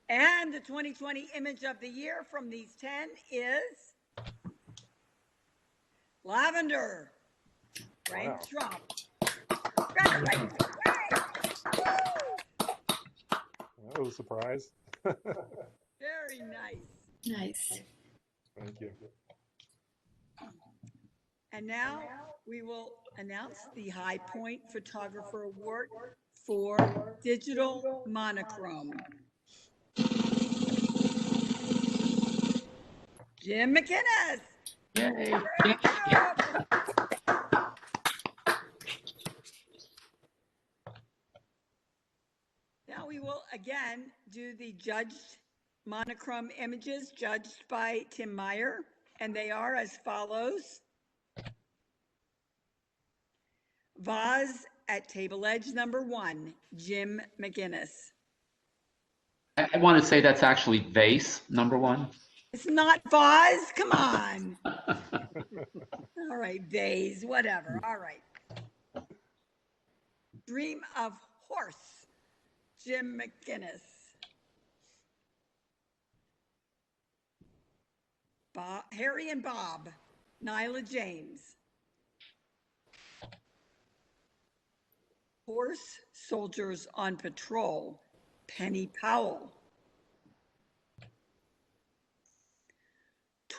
And the 2020 image of the year from these 10 is lavender. Frank Wow. Trump. Congratulations. That was a surprise. Very nice. Nice. Thank you. And now we will announce the High Point Photographer Award for Digital Monochrome. Jim McInnes. Yay. Great job. Now we will again do the judged monochrome images judged by Tim Meyer, and they are as follows. Vase at table edge number 1, Jim McInnes. I want to say that's actually vase number 1. It's not vase, come on. All right, vase, whatever, all right. Dream of Horse, Jim McInnes. Harry and Bob, Nyla James. Horse Soldiers on Patrol, Penny Powell.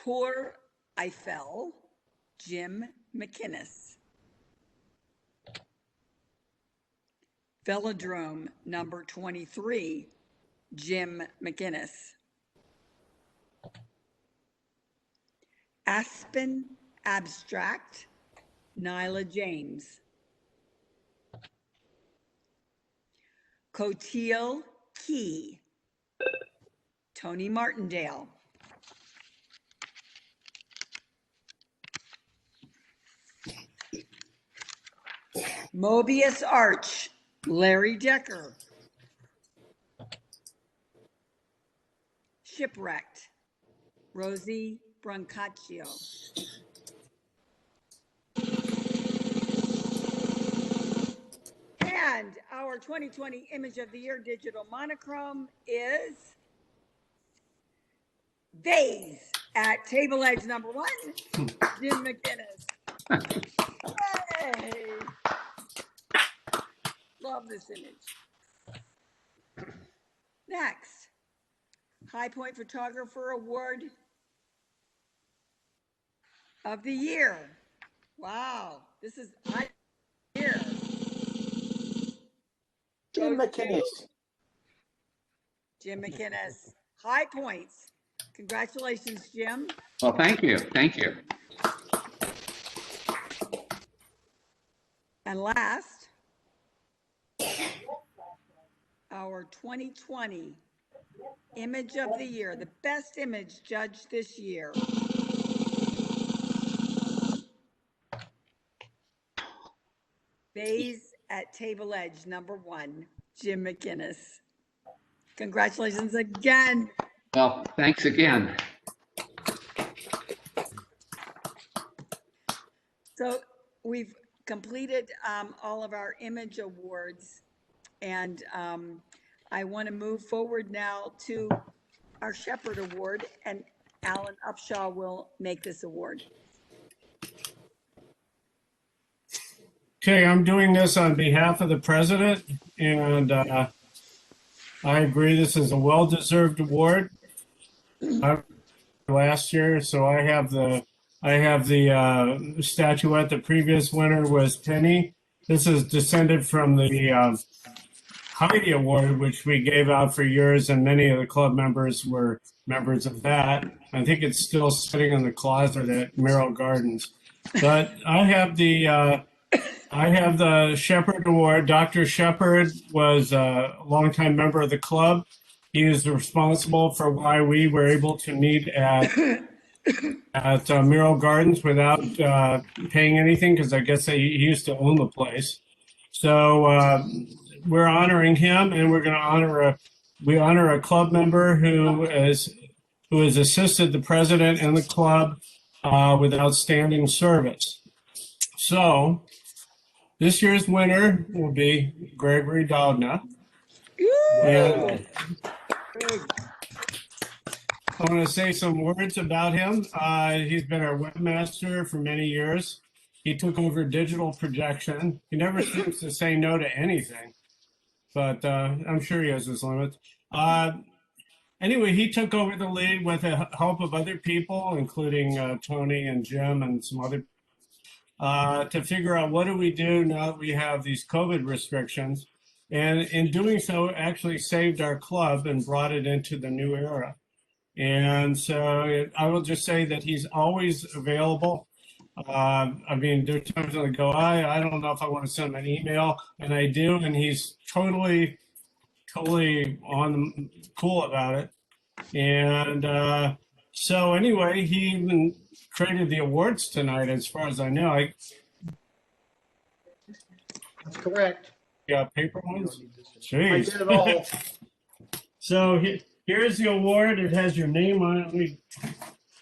Tour Eiffel, Jim McInnes. Velodrome number 23, Jim McInnes. Aspen Abstract, Nyla James. Coteal Key, Tony Martindale. Mobius Arch, Larry Decker. Shipwrecked, Rosie Brancaccio. And our 2020 Image of the Year digital monochrome is Vase at table edge number 1, Jim McInnes. Yay! Love this image. Next, High Point Photographer Award of the Year. Wow, this is High Year. Jim McInnes. Jim McInnes. High Points. Congratulations, Jim. Well, thank you. Thank you. And last, our 2020 Image of the Year, the best image judged this year. Vase at table edge number 1, Jim McInnes. Congratulations again. Well, thanks again. So we've completed all of our image awards, and I want to move forward now to our Shepherd Award, and Alan Upshaw will make this award. Okay, I'm doing this on behalf of the president, and I agree this is a well-deserved award. Last year, so I have the statuette. The previous winner was Penny. This is descended from the Heidi Award, which we gave out for years, and many of the club members were members of that. I think it's still sitting in the closet at Merrill Gardens. But I have the Shepherd Award. Dr. Shepherd was a longtime member of the club. He is responsible for why we were able to meet at at Merrill Gardens without paying anything because I guess he used to own the place. So we're honoring him, and we're going to honor a club member who has assisted the president and the club with outstanding service. So this year's winner will be Gregory Dogna. And I want to say some words about him. He's been our webmaster for many years. He took over digital projection. He never seems to say no to anything, but I'm sure he has his limits. Anyway, he took over the lead with the help of other people, including Tony and Jim and some other, to figure out what do we do now that we have these COVID restrictions. And in doing so, actually saved our club and brought it into the new era. And so I will just say that he's always available. I mean, there are times when I go, I don't know if I want to send him an email, and I do, and he's totally cool about it. And so anyway, he even created the awards tonight, as far as I know. That's correct. Yeah, paper ones. I Jeez. did it all. So here's the award. It has your name on it.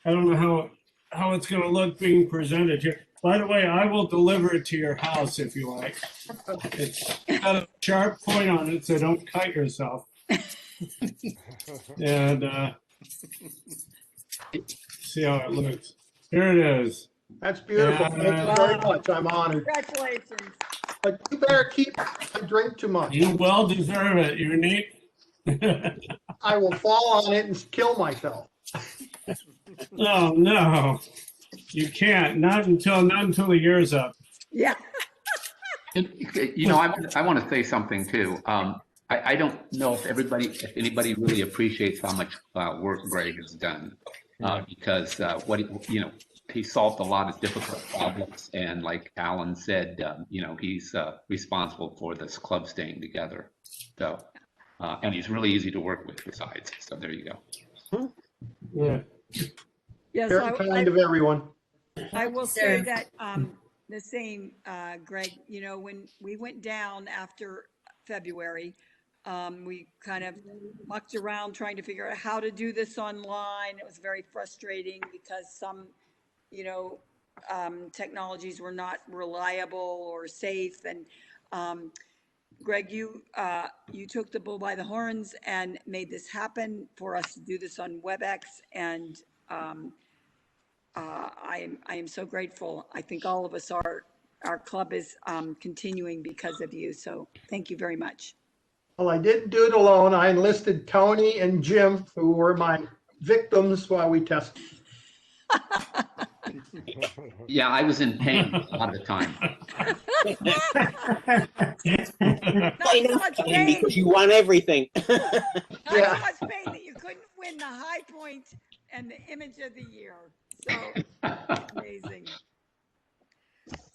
I don't know how it's going to look being presented here. By the way, I will deliver it to your house if you like. It's got a sharp point on it, so don't cut yourself. And see how it looks. Here it is. That's beautiful. Thank you very much. I'm honored. Congratulations. But you better I drink too much. You well deserve it. You're neat. I will fall on it and kill myself. No, you can't. Not until the year's up. Yeah. You know, I want to say something too. I don't know if anybody really appreciates how much work Greg has done, because he solved a lot of difficult problems, and like Alan said, he's responsible for this club staying together. So, and he's really easy to work with besides. So there you go. Yeah. Yes, Very kind of everyone. I will say that the same, Greg, when we went down after February, we kind of mucked around trying to figure out how to do this online. It was very frustrating because some, technologies were not reliable or safe. And Greg, you took the bull by the horns and made this happen for us to do this on WebEx. And I am so grateful. I think all of us are. Our club is continuing because of you. So thank you very much. Well, I didn't do it alone. I enlisted Tony and Jim, who were my victims while we tested. Yeah, I was in pain a lot of the time. Not so much pain. Because you won everything. Not so much pain that you couldn't win the high point and the image of the year. So amazing.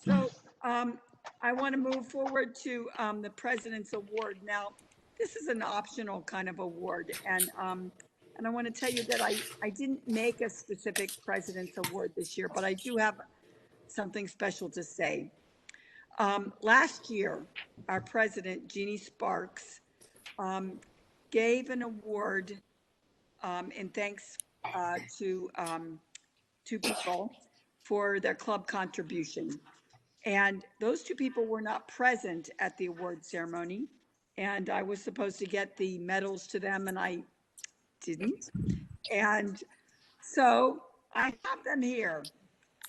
So I want to move forward to the President's Award. Now, this is an optional kind of award, and I want to tell you that I didn't make a specific President's Award this year, but I do have something special to say. Last year, our president, Jeannie Sparks, gave an award in thanks to two people for their club contribution. And those two people were not present at the award ceremony. And I was supposed to get the medals to them, and I didn't. And so I have them here.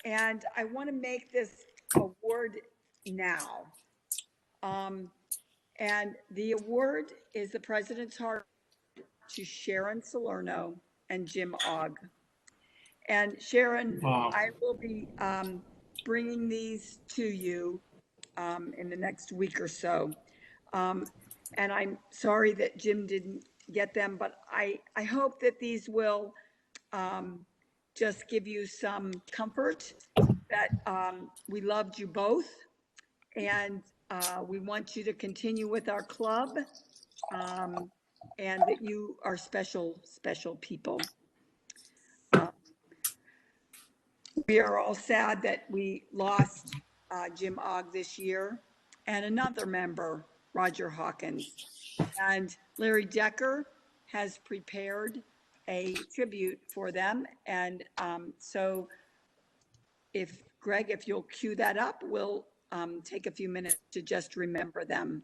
And I want to make this award now. And the award is the President's Heart to Sharon Salerno and Jim Ogg. And Sharon, wow. I will be bringing these to you in the next week or so. And I'm sorry that Jim didn't get them, but I hope that these will just give you some comfort that we loved you both, and we want you to continue with our club, and that you are special, special people. we are all sad that we lost Jim Ogg this year and another member, Roger Hawkins. And Larry Decker has prepared a tribute for them. And so if Greg, if you'll cue that up, we'll take a few minutes to just remember them.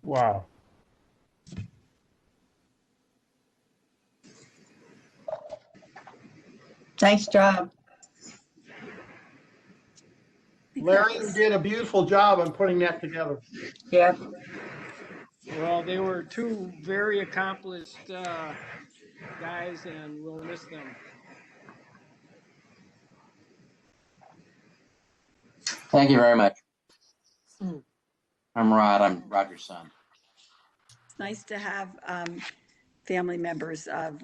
Wow. Nice job. Larry, you did a beautiful job on putting that together. Yeah. Well, they were two very accomplished guys, and we'll miss them. Thank you very much. I'm Rod. I'm Roger's son. It's nice to have family members of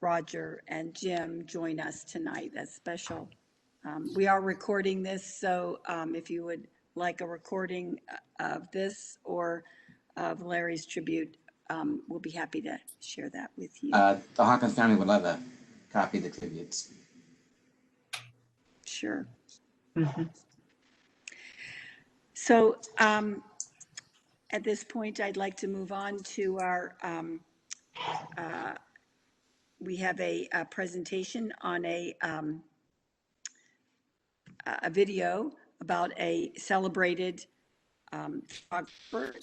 Roger and Jim join us tonight. That's special. We are recording this, so if you would like a recording of this or of Larry's tribute, we'll be happy to share that with you. The Hawkins family would love a copy of the tributes. Sure. So at this point, I'd like to move on to our, we have a presentation on a video about a celebrated photographer.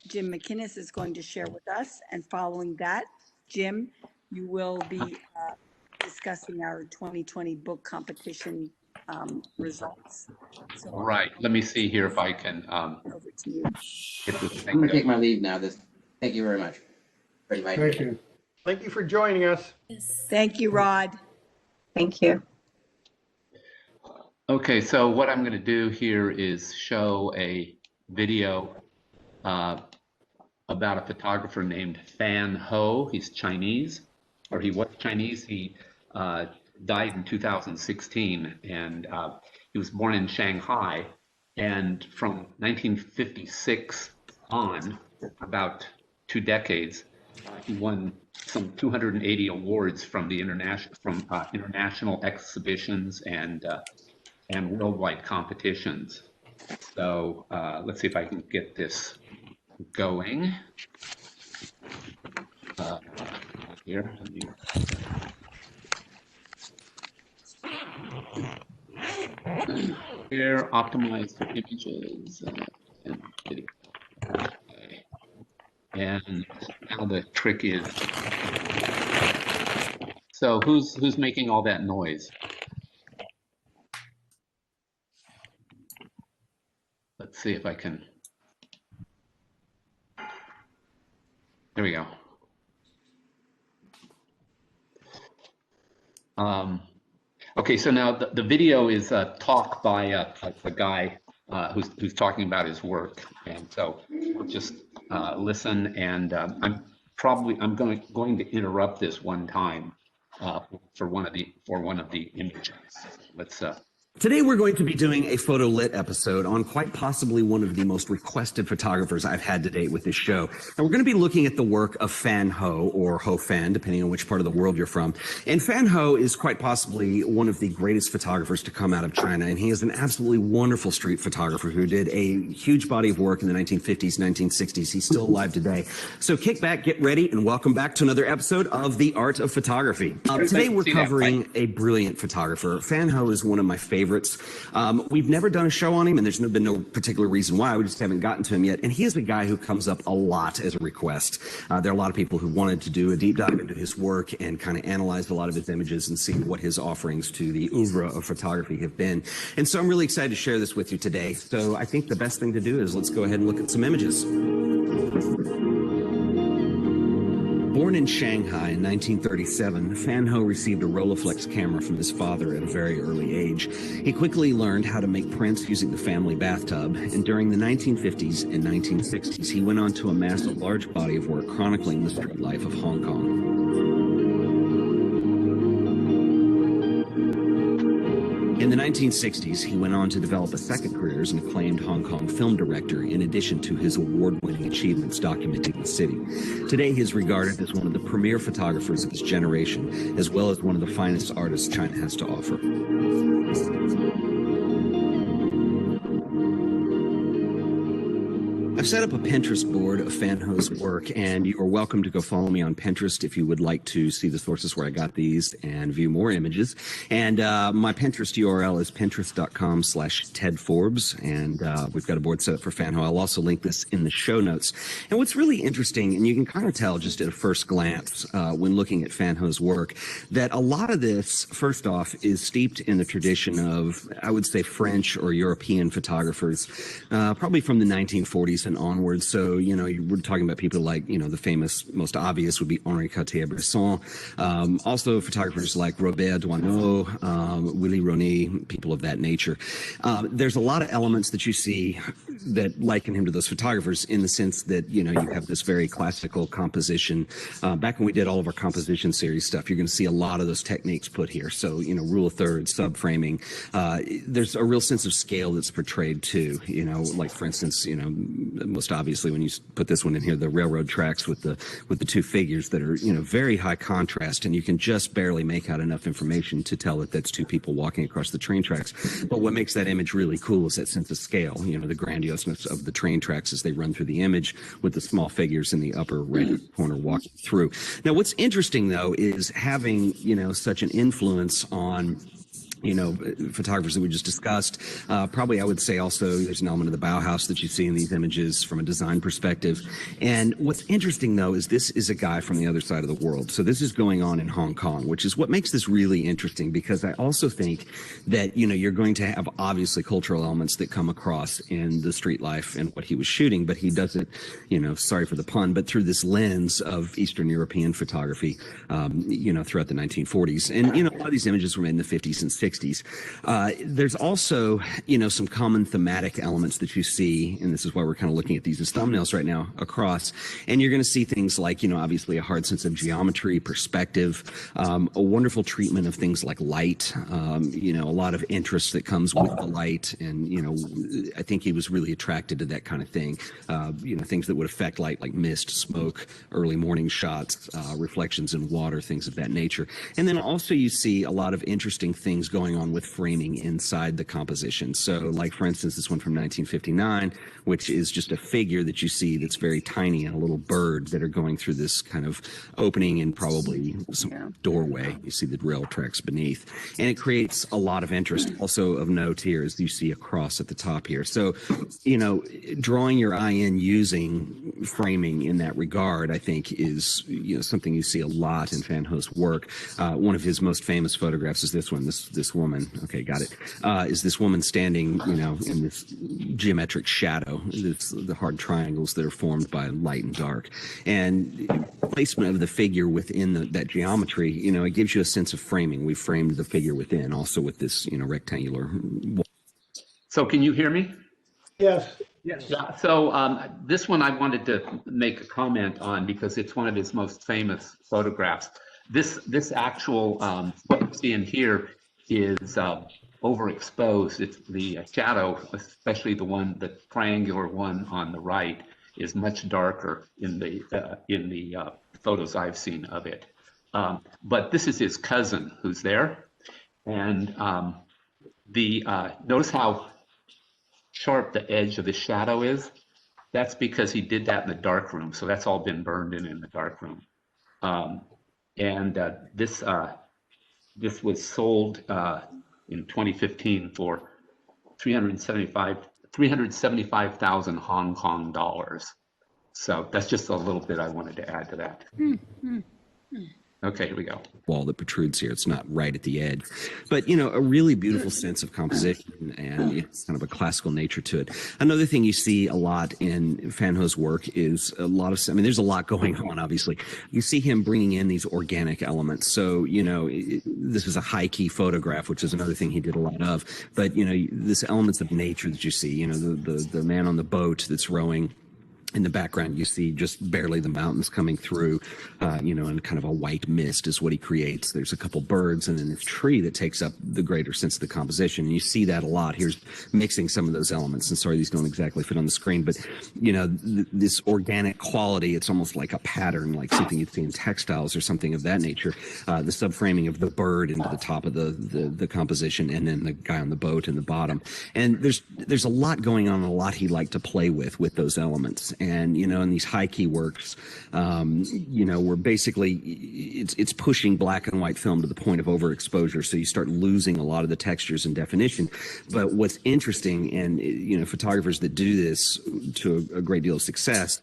Jim McInnes is going to share with us, and following that, Jim, you will be discussing our 2020 book competition results. So All right, let me see here if I can over to you. get this thing I'm going to going. take my leave now. Thank you very much for inviting me. Thank you. Thank you for joining us. Thank you, Rod. Thank you. Okay, so what I'm going to do here is show a video about a photographer named Fan Ho. He's Chinese, or he was Chinese. He died in 2016, and he was born in Shanghai. And from 1956 on, about 2 decades, he won some 280 awards from the international exhibitions and worldwide competitions. So let's see if I can get this going. Here, here, optimize for images and video. Okay. And now the trick is, so who's making all that noise? Let's see if I can. There we go. Okay, so now the video is a talk by a guy who's talking about his work, and so just listen. And I'm going to interrupt this one time for one of the images. Let's. Today we're going to be doing a photo lit episode on quite possibly one of the most requested photographers I've had to date with this show. And we're going to be looking at the work of Fan Ho, or Ho Fan, depending on which part of the world you're from. And Fan Ho is quite possibly one of the greatest photographers to come out of China. And he is an absolutely wonderful street photographer who did a huge body of work in the 1950s, 1960s. He's still alive today. So kick back, get ready, and welcome back to another episode of The Art of Photography. Today we're covering a brilliant photographer. Fan Ho is one of my favorites. We've never done a show on him, and there's been no particular reason why. We just haven't gotten to him yet. And he is a guy who comes up a lot as a request. There are a lot of people who wanted to do a deep dive into his work and kind of analyze a lot of his images and see what his offerings to the oeuvre of photography have been. And so I'm really excited to share this with you today. So I think the best thing to do is let's go ahead and look at some images. Born in Shanghai in 1937, Fan Ho received a Rolleiflex camera from his father at a very early age. He quickly learned how to make prints using the family bathtub, and during the 1950s and 1960s, he went on to amass a large body of work chronicling the street life of Hong Kong. In the 1960s, he went on to develop a second career as an acclaimed Hong Kong film director, in addition to his award-winning achievements documenting the city. Today, he is regarded as one of the premier photographers of his generation, as well as one of the finest artists China has to offer. A I've set up a Pinterest board of Fan Ho's work, and you are welcome to go follow me on Pinterest if you would like to see the sources where I got these and view more images. And my Pinterest URL is pinterest.com/Ted Forbes, and we've got a board set up for Fan Ho. I'll also link this in the show notes. And what's really interesting, and you can kind of tell just at a first glance when looking at Fan Ho's work, that a lot of this, first off, is steeped in the tradition of, I would say, French or European photographers, probably from the 1940s and onwards. So, we're talking about people like, the famous, most obvious would be Henri Cartier-Bresson. Also photographers like Robert Doisneau, Willy Roni, people of that nature. There's a lot of elements that you see that liken him to those photographers in the sense that, you have this very classical composition. Back when we did all of our composition series stuff, you're going to see a lot of those techniques put here. So, rule of thirds, subframing. There's a real sense of scale that's portrayed too, like for instance, most obviously when you put this one in here, the railroad tracks with the two figures that are, very high contrast, and you can just barely make out enough information to tell that that's two people walking across the train tracks. But what makes that image really cool is that sense of scale, the grandioseness of the train tracks as they run through the image with the small figures in the upper right corner walking through. Now, what's interesting though is having, such an influence on photographers that we just discussed. Probably I would say also there's an element of the Bauhaus that you see in these images from a design perspective. And what's interesting though is this is a guy from the other side of the world. So this is going on in Hong Kong, which is what makes this really interesting, because I also think that, you're going to have obviously cultural elements that come across in the street life and what he was shooting, but he does it, sorry for the pun, but through this lens of Eastern European photography, throughout the 1940s. And, a lot of these images were made in the 50s and 60s. There's also, some common thematic elements that you see, and this is why we're kind of looking at these as thumbnails right now across. And you're going to see things like, obviously a hard sense of geometry, perspective, a wonderful treatment of things like light, a lot of interest that comes with the light. And, I think he was really attracted to that kind of thing, things that would affect light like mist, smoke, early morning shots, reflections in water, things of that nature. And then also you see a lot of interesting things going on with framing inside the composition. So like, for instance, this one from 1959, which is just a figure that you see that's very tiny and a little bird that are going through this kind of opening and probably some doorway. You see the rail tracks beneath. And it creates a lot of interest. Also of note here is you see a cross at the top here. So, drawing your eye in using framing in that regard, I think is, something you see a lot in Fan Ho's work. One of his most famous photographs is this one, this woman, okay, got it, is this woman standing, in this geometric shadow, the hard triangles that are formed by light and dark. And placement of the figure within that geometry, it gives you a sense of framing. We framed the figure within also with this, rectangular. So can you hear me? Yes. Yes. Yeah. So this one I wanted to make a comment on because it's one of his most famous photographs. This actual what you see in here is overexposed. It's the shadow, especially the triangular one on the right, is much darker in the photos I've seen of it. But this is his cousin who's there, and notice how sharp the edge of the shadow is. That's because he did that in the dark room. So that's all been burned in the dark room. This was sold in 2015 for 375,000 Hong Kong dollars. So that's just a little bit I wanted to add to that. Okay, here we go. Wall that protrudes here. It's not right at the edge, but a really beautiful sense of composition and it's kind of a classical nature to it. Another thing you see a lot in Fan Ho's work is a lot of, there's a lot going on, obviously. You see him bringing in these organic elements. So, this is a high key photograph, which is another thing he did a lot of, but, this elements of nature that you see, the man on the boat that's rowing In the background, you see just barely the mountains coming through, and kind of a white mist is what he creates. There's a couple birds and then this tree that takes up the greater sense of the composition. And you see that a lot. Here's mixing some of those elements. And sorry, these don't exactly fit on the screen, but, this organic quality, it's almost like a pattern, like something you'd see in textiles or something of that nature. The subframing of the bird into the top of the composition, and then the guy on the boat in the bottom. And there's a lot going on, a lot he liked to play with those elements. And, in these high key works, we're basically, it's pushing black and white film to the point of overexposure. So you start losing a lot of the textures and definition. But what's interesting, and, photographers that do this to a great deal of success,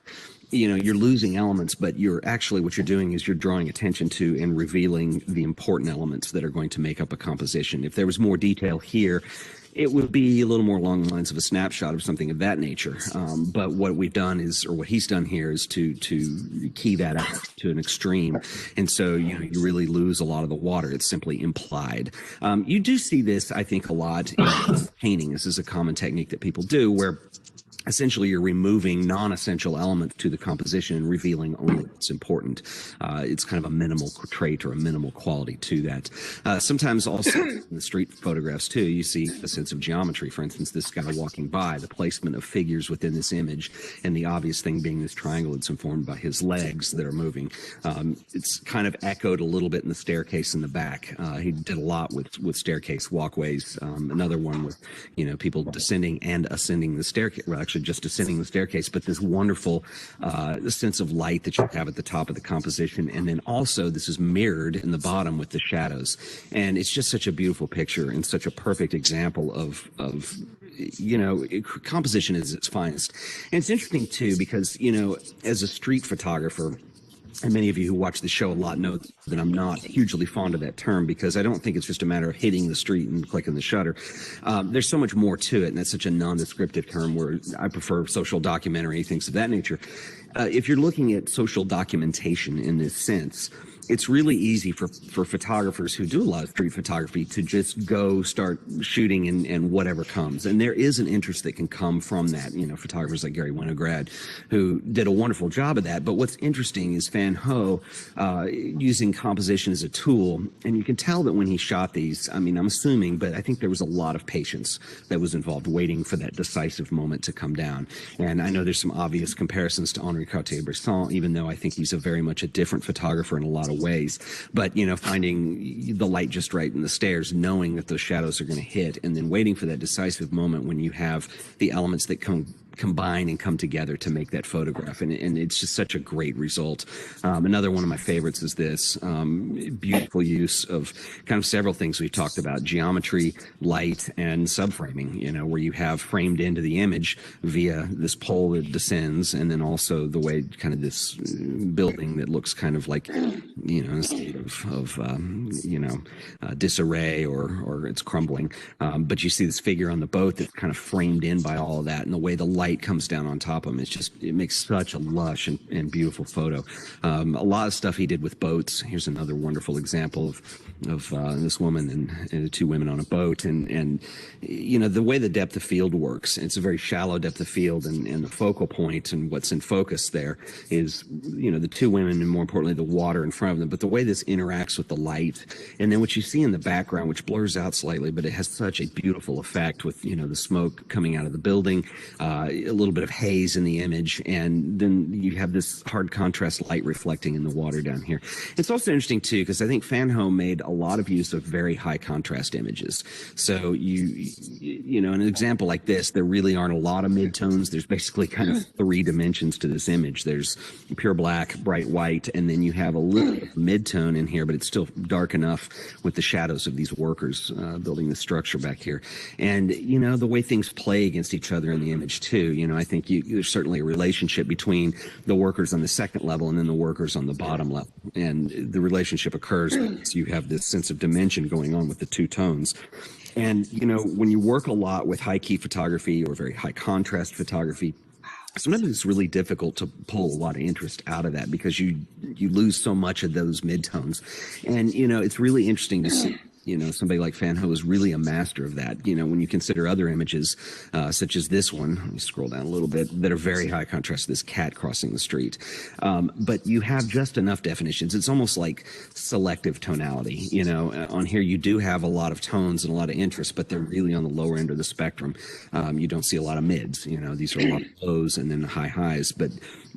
you're losing elements, but what you're doing is you're drawing attention to and revealing the important elements that are going to make up a composition. If there was more detail here, it would be a little more along the lines of a snapshot of something of that nature. But what we've done is, or what he's done here, is to key that out to an extreme. And so, you really lose a lot of the water. It's simply implied. You do see this, I think, a lot in painting. This is a common technique that people do, where essentially you're removing non-essential elements to the composition and revealing only what's important. It's kind of a minimal trait or a minimal quality to that. Sometimes also in the street photographs too, you see a sense of geometry. For instance, this guy walking by, the placement of figures within this image, and the obvious thing being this triangle that's informed by his legs that are moving. It's kind of echoed a little bit in the staircase in the back. He did a lot with staircase walkways. Another one with, people descending and ascending the staircase. Well, actually just descending the staircase, but this wonderful sense of light that you have at the top of the composition. And then also this is mirrored in the bottom with the shadows. And it's just such a beautiful picture and such a perfect example of composition is its finest. And it's interesting too, because, as a street photographer, and many of you who watch the show a lot know that I'm not hugely fond of that term, because I don't think it's just a matter of hitting the street and clicking the shutter. There's so much more to it, and that's such a non-descriptive term, where I prefer social documentary, things of that nature. If you're looking at social documentation in this sense, it's really easy for photographers who do a lot of street photography to just go start shooting and whatever comes. And there is an interest that can come from that. Photographers like Gary Winograd, who did a wonderful job of that. But what's interesting is Van Ho using composition as a tool. And you can tell that when he shot these, I'm assuming, but I think there was a lot of patience that was involved, waiting for that decisive moment to come down. And I know there's some obvious comparisons to Henri Cartier-Bresson, even though I think he's very much a different photographer in a lot of ways. But finding the light just right in the stairs, knowing that those shadows are going to hit, and then waiting for that decisive moment when you have the elements that combine and come together to make that photograph. And it's just such a great result. Another one of my favorites is this beautiful use of kind of several things we've talked about: geometry, light, and subframing, where you have framed into the image via this pole that descends, and then also the way kind of this building that looks kind of like, in a state of disarray, or it's crumbling. But you see this figure on the boat that's kind of framed in by all of that, and the way the light comes down on top of him, it makes such a lush and beautiful photo. A lot of stuff he did with boats. Here's another wonderful example of this woman and the two women on a boat, and the way the depth of field works. It's a very shallow depth of field, and the focal point and what's in focus there is the two women, and more importantly the water in front of them. But the way this interacts with the light, and then what you see in the background, which blurs out slightly, but it has such a beautiful effect with the smoke coming out of the building, a little bit of haze in the image, and then you have this hard contrast light reflecting in the water down here. It's also interesting too, because I think Van Ho made a lot of use of very high contrast images. So an example like this, there really aren't a lot of midtones. There's basically kind of three dimensions to this image. There's pure black, bright white, and then you have a little midtone in here, but it's still dark enough with the shadows of these workers building the structure back here. And the way things play against each other in the image too. I think there's certainly a relationship between the workers on the second level and then the workers on the bottom level. And the relationship occurs because you have this sense of dimension going on with the two tones. And, when you work a lot with high key photography or very high contrast photography, sometimes it's really difficult to pull a lot of interest out of that, because you lose so much of those midtones. And, it's really interesting to see somebody like Fan Ho is really a master of that. When you consider other images, such as this one, let me scroll down a little bit, that are very high contrast, this cat crossing the street. But you have just enough definitions. It's almost like selective tonality. On here you do have a lot of tones and a lot of interest, but they're really on the lower end of the spectrum. You don't see a lot of mids. These are a lot of lows and then high highs, but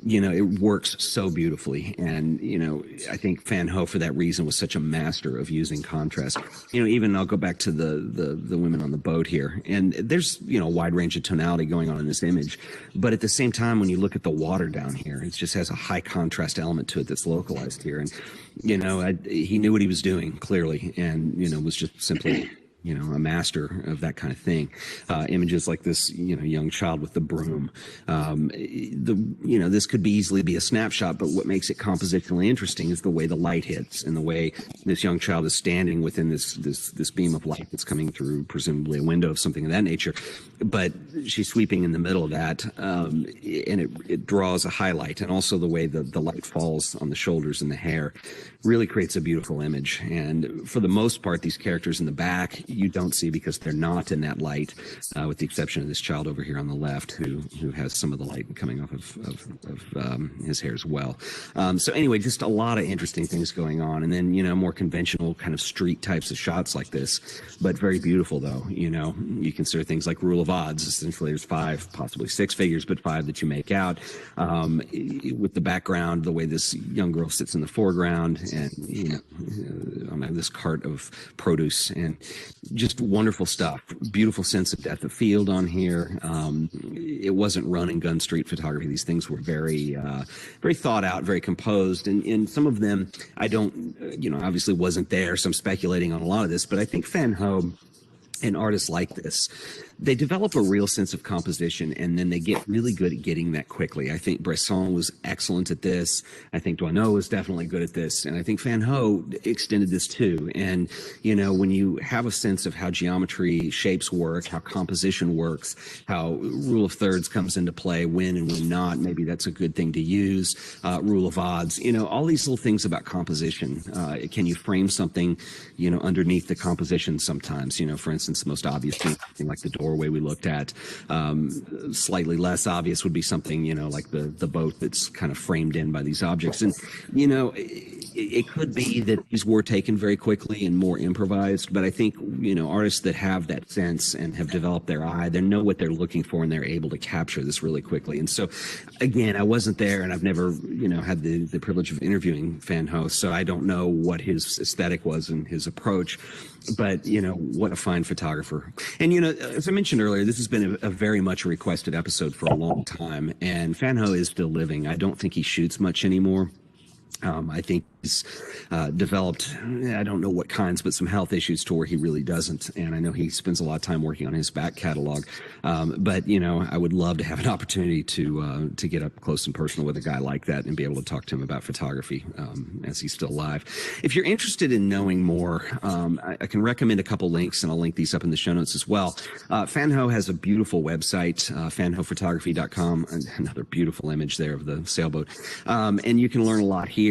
it works so beautifully. And, I think Fan Ho, for that reason, was such a master of using contrast. Even I'll go back to the women on the boat here. And there's, a wide range of tonality going on in this image. But at the same time, when you look at the water down here, it just has a high contrast element to it that's localized here. And, he knew what he was doing, clearly, and, was just simply a master of that kind of thing. Images like this, young child with the broom. This could easily be a snapshot, but what makes it compositionally interesting is the way the light hits and the way this young child is standing within this beam of light that's coming through, presumably a window of something of that nature. But she's sweeping in the middle of that, and it draws a highlight, and also the way the light falls on the shoulders and the hair really creates a beautiful image. And for the most part, these characters in the back you don't see because they're not in that light, with the exception of this child over here on the left who has some of the light coming off of his hair as well. So anyway, just a lot of interesting things going on. And then, more conventional kind of street types of shots like this, but very beautiful though. You consider things like rule of odds. Essentially there's 5, possibly 6 figures, but 5 that you make out, with the background, the way this young girl sits in the foreground and, on this cart of produce, and just wonderful stuff. Beautiful sense of depth of field on here. It wasn't run and gun street photography. These things were very, very thought out, very composed. And some of them, I don't, obviously wasn't there, so I'm speculating on a lot of this, but I think Fan Ho and artists like this, they develop a real sense of composition, and then they get really good at getting that quickly. I think Bresson was excellent at this. I think Doisneau was definitely good at this. And I think Fan Ho extended this too. And, when you have a sense of how geometry shapes work, how composition works, how rule of thirds comes into play, when and when not, maybe that's a good thing to use, rule of odds, all these little things about composition. Can you frame something, underneath the composition sometimes? For instance, the most obvious thing, something like the doorway we looked at. Slightly less obvious would be something, like the boat that's kind of framed in by these objects. And, it could be that these were taken very quickly and more improvised, but I think, artists that have that sense and have developed their eye, they know what they're looking for, and they're able to capture this really quickly. And so, again, I wasn't there, and I've never, had the privilege of interviewing Fan Ho, so I don't know what his aesthetic was and his approach. But, what a fine photographer. And, as I mentioned earlier, this has been a very much requested episode for a long time. And Fan Ho is still living. I don't think he shoots much anymore. I think he's developed, I don't know what kinds, but some health issues to where he really doesn't. And I know he spends a lot of time working on his back catalog. But, I would love to have an opportunity to get up close and personal with a guy like that and be able to talk to him about photography as he's still alive. If you're interested in knowing more, I can recommend a couple links, and I'll link these up in the show notes as well. Fan Ho has a beautiful website, fanhophotography.com, another beautiful image there of the sailboat. And you can learn a lot here.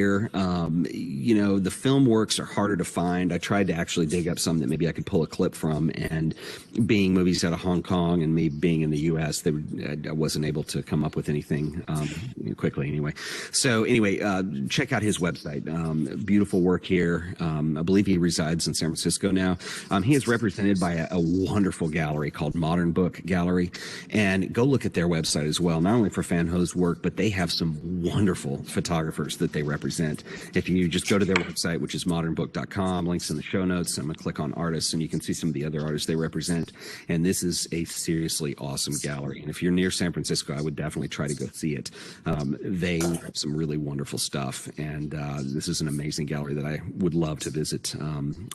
The film works are harder to find. I tried to actually dig up some that maybe I could pull a clip from, and being movies out of Hong Kong and me being in the U.S., I wasn't able to come up with anything quickly anyway. So anyway, check out his website. Beautiful work here. I believe he resides in San Francisco now. He is represented by a wonderful gallery called Modern Book Gallery, and go look at their website as well, not only for Fan Ho's work, but they have some wonderful photographers that they represent. If you just go to their website, which is modernbook.com, links in the show notes, I'm going to click on artists, and you can see some of the other artists they represent. And this is a seriously awesome gallery. And if you're near San Francisco, I would definitely try to go see it. They have some really wonderful stuff. And this is an amazing gallery that I would love to visit,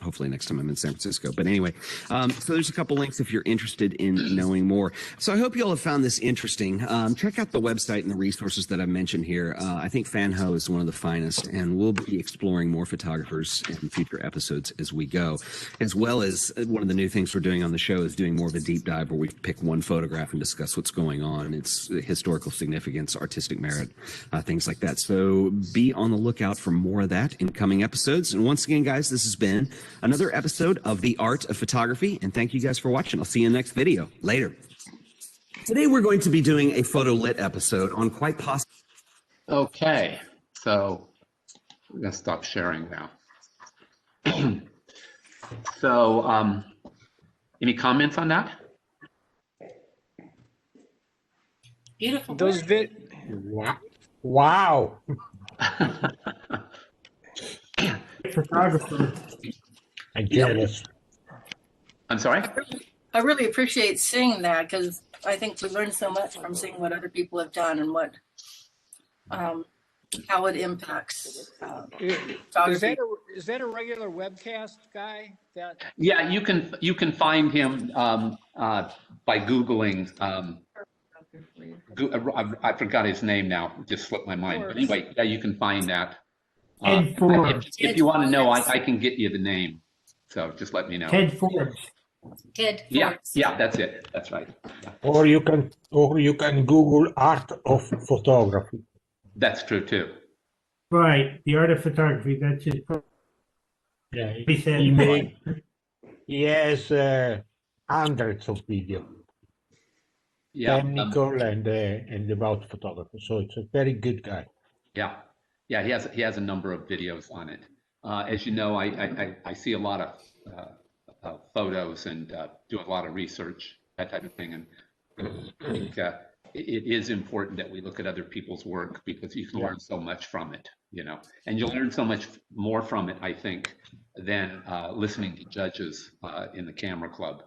hopefully next time I'm in San Francisco. But anyway, so there's a couple links if you're interested in knowing more. So I hope you all have found this interesting. Check out the website and the resources that I've mentioned here. I think Fan Ho is one of the finest, and we'll be exploring more photographers in future episodes as we go, as well as one of the new things we're doing on the show is doing more of a deep dive where we pick one photograph and discuss what's going on, its historical significance, artistic merit, things like that. So be on the lookout for more of that in coming episodes. And once again, guys, this has been another episode of The Art of Photography, and thank you guys for watching. I'll see you in the next video. Later. Today we're going to be doing a photo lit episode on quite possibly. Okay, so I'm gonna stop sharing now. So, any comments on that? Beautiful. Those Wow. Photographer. I'm jealous. I'm sorry? I really appreciate seeing that because I think we learn so much from seeing what other people have done and what how it impacts photography. Is that a regular webcast guy? That Yeah, you can find him by Googling. I forgot his name now. It just slipped my mind. But anyway, yeah, you can find that. If you want to know, I can get you the name. So just let me know. Ted Forbes. Ted Yeah, Forbes. yeah, that's it. That's right. Yeah. Or you can Google art of photography. That's true too. Right, the art of photography. That's his. Yeah, He he has hundreds of videos. Yeah, technical and about photography. So it's a very good guy. Yeah, yeah, he has a number of videos on it. As you know, I see a lot of photos and do a lot of research, that type of thing, and I think it is important that we look at other people's work because you can learn so much from it, you know, and you'll learn so much more from it, I think, than listening to judges in the camera club.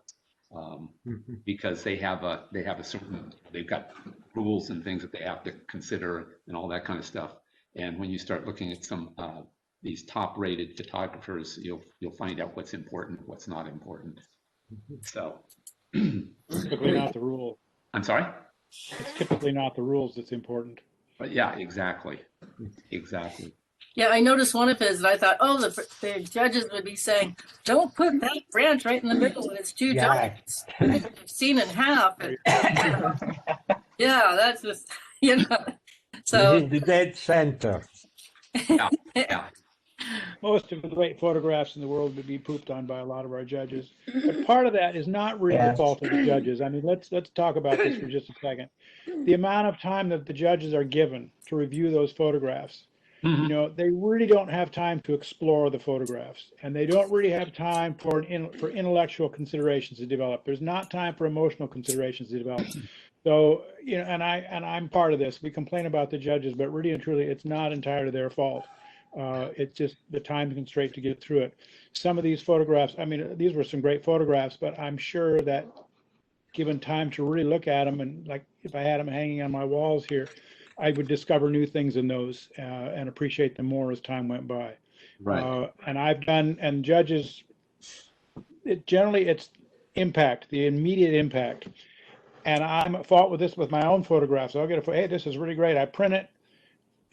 Because they have a certain, they've got rules and things that they have to consider and all that kind of stuff. And when you start looking at some these top-rated photographers, you'll find out what's important, what's not important. So typically not the rule. I'm sorry? It's typically not the rules that's important. But yeah, exactly. Exactly. Yeah, I noticed one of his, and I thought, oh, the judges would be saying, don't put that branch right in the middle when it's too dark. It's seen in half. And, yeah, that's just, you know. So This is the dead center. Yeah, yeah. Most of the great photographs in the world would be pooped on by a lot of our judges. But part of that is not really the fault of the judges. I mean, let's talk about this for just a second. The amount of time that the judges are given to review those photographs, you know, they really don't have time to explore the photographs, and they don't really have time for intellectual considerations to develop. There's not time for emotional considerations to develop. So, you know, and I'm part of this. We complain about the judges, but really and truly, it's not entirely their fault. It's just the time constraint to get through it. Some of these photographs, I mean, these were some great photographs, but I'm sure that given time to really look at them, and like if I had them hanging on my walls here, I would discover new things in those and appreciate them more as time went by. Right. And I've done, and judges, generally it's impact, the immediate impact. And I'm at fault with this with my own photographs. I'll get hey, this is really great. I print it,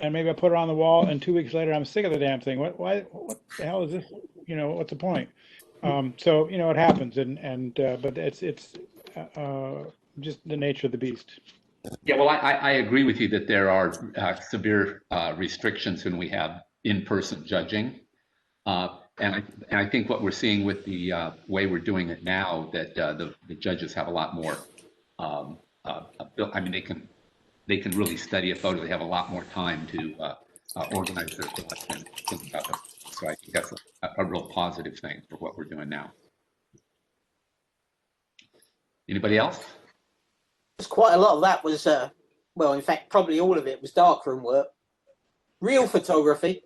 and maybe I put it on the wall, and 2 weeks later I'm sick of the damn thing. What the hell is this? You know, what's the point? So you know, it happens, but it's just the nature of the beast. Yeah, well, I agree with you that there are severe restrictions when we have in-person judging, and I think what we're seeing with the way we're doing it now, that the judges have a lot more. I mean, they can really study a photo. They have a lot more time to organize their thoughts and think about them. So I think that's a real positive thing for what we're doing now. Anybody else? Quite a lot of that was, well, in fact, probably all of it was darkroom work. Real photography.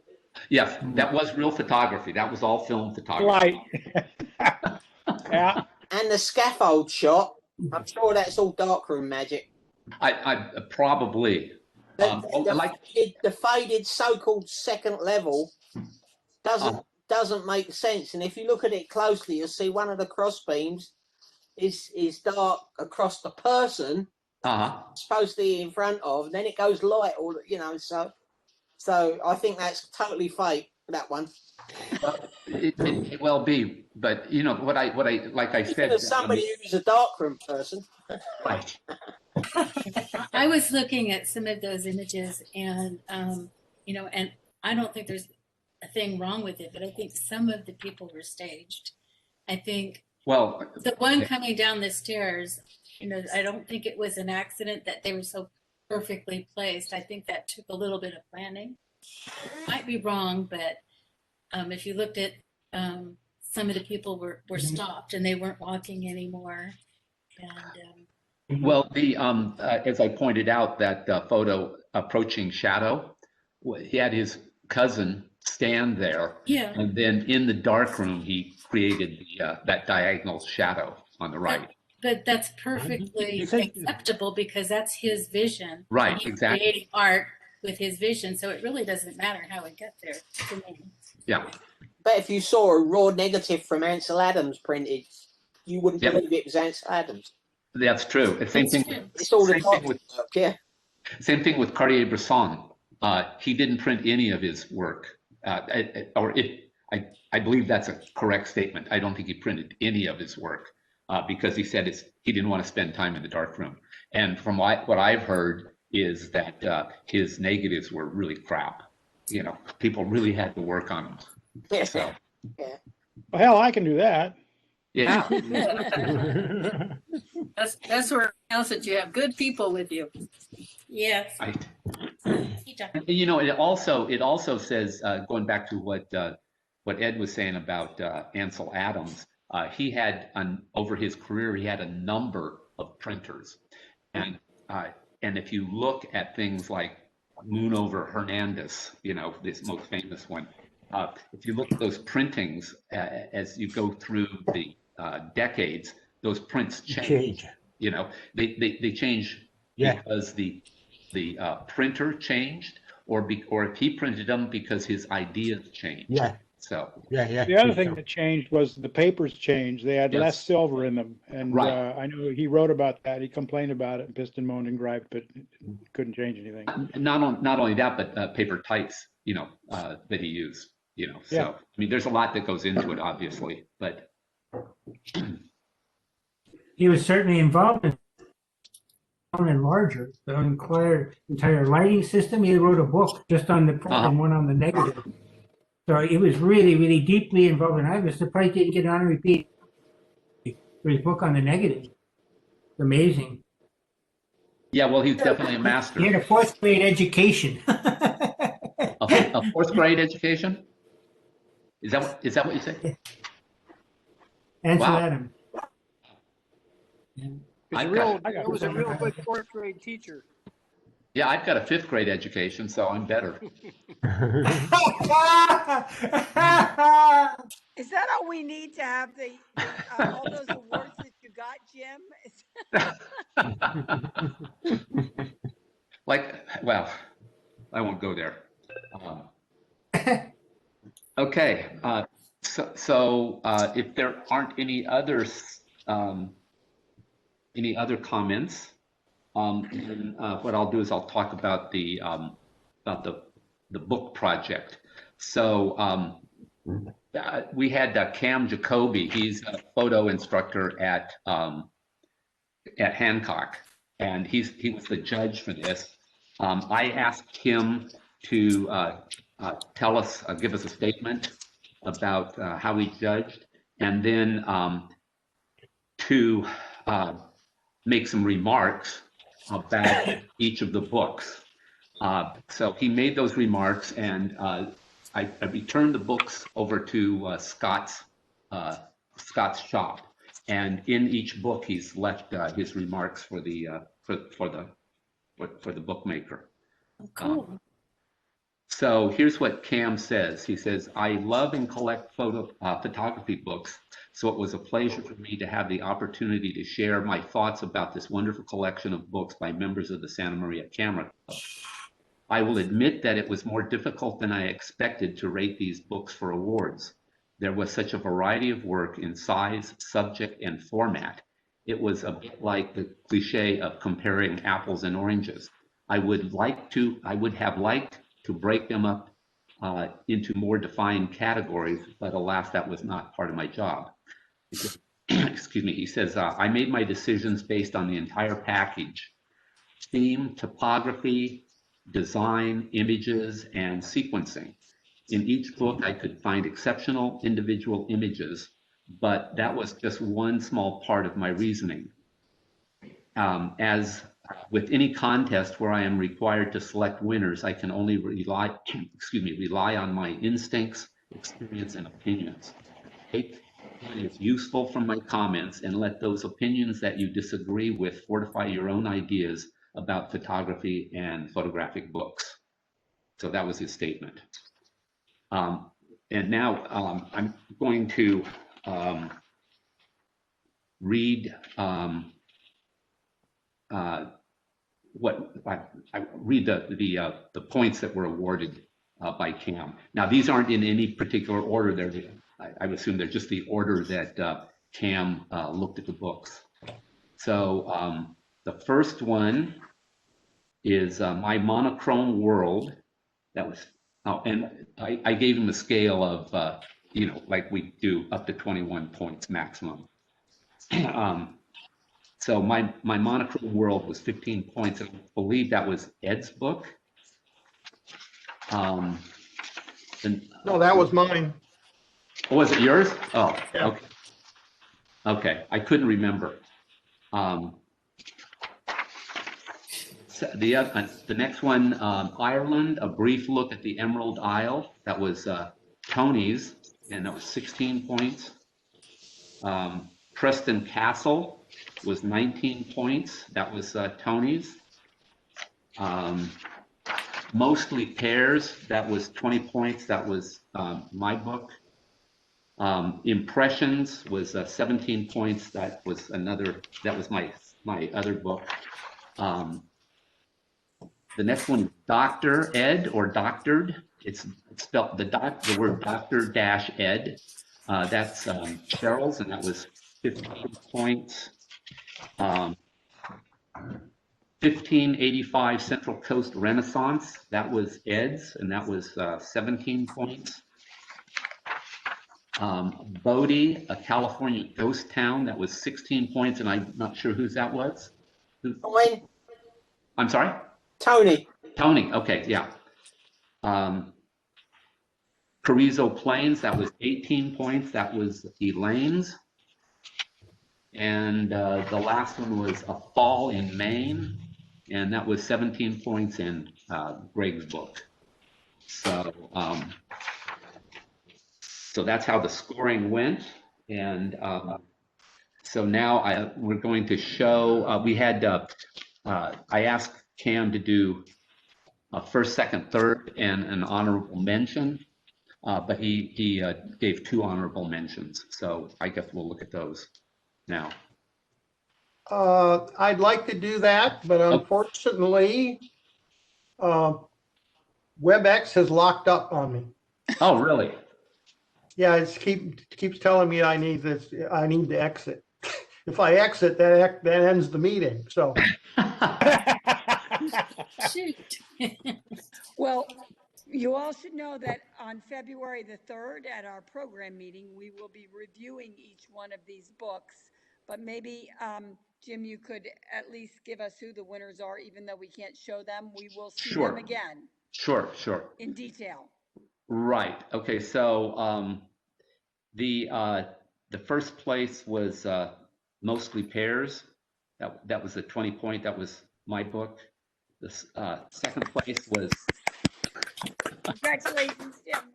Yes, that was real photography. That was all film photography. Right. Yeah. And the scaffold shot, I'm sure that's all darkroom magic. I probably. The faded so-called second level doesn't make sense. And if you look at it closely, you'll see one of the cross beams is dark across the person supposed to be in front of, and then it goes light, or you know, so So I think that's totally fake, that one. It may well be, but you know what I like I said. There's somebody who's a darkroom person. Right. I was looking at some of those images, and and I don't think there's a thing wrong with it, but I think some of the people were staged. I think the one coming down the stairs, I don't think it was an accident that they were so perfectly placed. I think that took a little bit of planning. Might be wrong, but if you looked at some of the people were stopped and they weren't walking anymore. And well, the as I pointed out, that photo approaching shadow, he had his cousin stand there, and then in the dark room he created that diagonal shadow on the right. But that's perfectly acceptable because that's his vision. Right, He's exactly. creating art with his vision, so it really doesn't matter how it got there to me. Yeah. But if you saw a raw negative from Ansel Adams printed, you wouldn't believe it was Ansel Adams. That's true. Same thing. It's all the Same thing with Same thing with Cartier-Bresson. He didn't print any of his work, I believe that's a correct statement. I don't think he printed any of his work because he said he didn't want to spend time in the dark room. And from what I've heard is that his negatives were really crap. People really had to work on them. Yeah. So, well, hell, I can do that. Yeah. That's where it counts that you have good people with you. Yes. Right. It also says, going back to what Ed was saying about Ansel Adams, he had over his career he had a number of printers, and if you look at things like Moon over Hernandez, this most famous one, if you look at those printings as you go through the decades, those prints change. They change because the printer changed, or if he printed them because his ideas changed. Yeah. So the other thing that changed was the papers changed. They had less silver in them, and I know he wrote about that. He complained about it, and pissed and moaned and griped, but couldn't change anything. Not only that, but paper types, that he used. So I mean, there's a lot that goes into it, obviously, but he was certainly involved in and larger, the entire lighting system. He wrote a book just on the print and one on the negative. So he was really, really deeply involved, and I was surprised he didn't get on and repeat for his book on the negative. It's amazing. Yeah, well, he's definitely a master. He had a 4th grade education. A 4th grade education? Is that what you say? Ansel Adams. It was a real good 4th grade teacher. Yeah, I've got a 5th grade education, so I'm better. Is that all we need to have all those awards that you got, Jim? Well, I won't go there. Okay, so if there aren't any other comments, then what I'll do is I'll talk about the book project. So we had Cam Jacoby. He's a photo instructor at Hancock, and he was the judge for this. I asked him to give us a statement about how he judged, and then to make some remarks about each of the books. So he made those remarks, and I returned the books over to Scott's shop, and in each book he's left his remarks for the bookmaker. Cool. So here's what Cam says. He says, "I love and collect photography books, so it was a pleasure for me to have the opportunity to share my thoughts about this wonderful collection of books by members of the Santa Maria Camera Club. I will admit that it was more difficult than I expected to rate these books for awards. There was such a variety of work in size, subject, and format. It was a bit like the cliche of comparing apples and oranges. I would have liked to break them up into more defined categories, but alas, that was not part of my job. Excuse me, he says, I made my decisions based on the entire package: theme, topography, design, images, and sequencing. In each book, I could find exceptional individual images, but that was just one small part of my reasoning. As with any contest where I am required to select winners, I can only rely on my instincts, experience, and opinions. Take what is useful from my comments and let those opinions that you disagree with fortify your own ideas about photography and photographic books. So that was his statement. And now I'm going to read I read the points that were awarded by CAM. Now these aren't in any particular order. I would assume they're just the order that CAM looked at the books. So the first one is My Monochrome World. That was, and I gave him a scale of, you know, like we do up to 21 points maximum. So my Monochrome World was 15 points. I believe that was Ed's book. No, that was mine. Was it yours? Oh, yeah. Okay. Okay, I couldn't remember. So the next one, Ireland, A Brief Look at the Emerald Isle. That was Tony's, and that was 16 points. Preston Castle was 19 points. That was Tony's. Mostly Pairs, that was 20 points. That was my book. Impressions was 17 points. That was my other book. The next one, Dr. Ed or Doctored. It's spelled the word Dr. - Ed. That's Cheryl's, and that was 15 points. 1585 Central Coast Renaissance. That was Ed's, and that was 17 points. Bodie, A California Ghost Town. That was 16 points, and I'm not sure whose that was. Mine. I'm sorry? Tony. Tony, okay, yeah. Carrizo Plains, that was 18 points. That was Elaine's. And the last one was A Fall in Maine, and that was 17 points in Greg's book. So, so that's how the scoring went. And so now we're going to show, we had, I asked Cam to do a first, second, third, and an honorable mention, but he gave 2 honorable mentions. So I guess we'll look at those now. I'd like to do that, but unfortunately, WebEx has locked up on me. Oh, really? Yeah, it keeps telling me I need to exit. If I exit, that ends the meeting. So. Shoot. Well, you all should know that on February the 3rd at our program meeting, we will be reviewing each one of these books. But maybe, Jim, you could at least give us who the winners are, even though we can't show them. We will see them again. Sure. In detail. Right. Okay. So the first place was Mostly Pairs. That was a 20 point. That was my book. The second place was. Congratulations, Jim.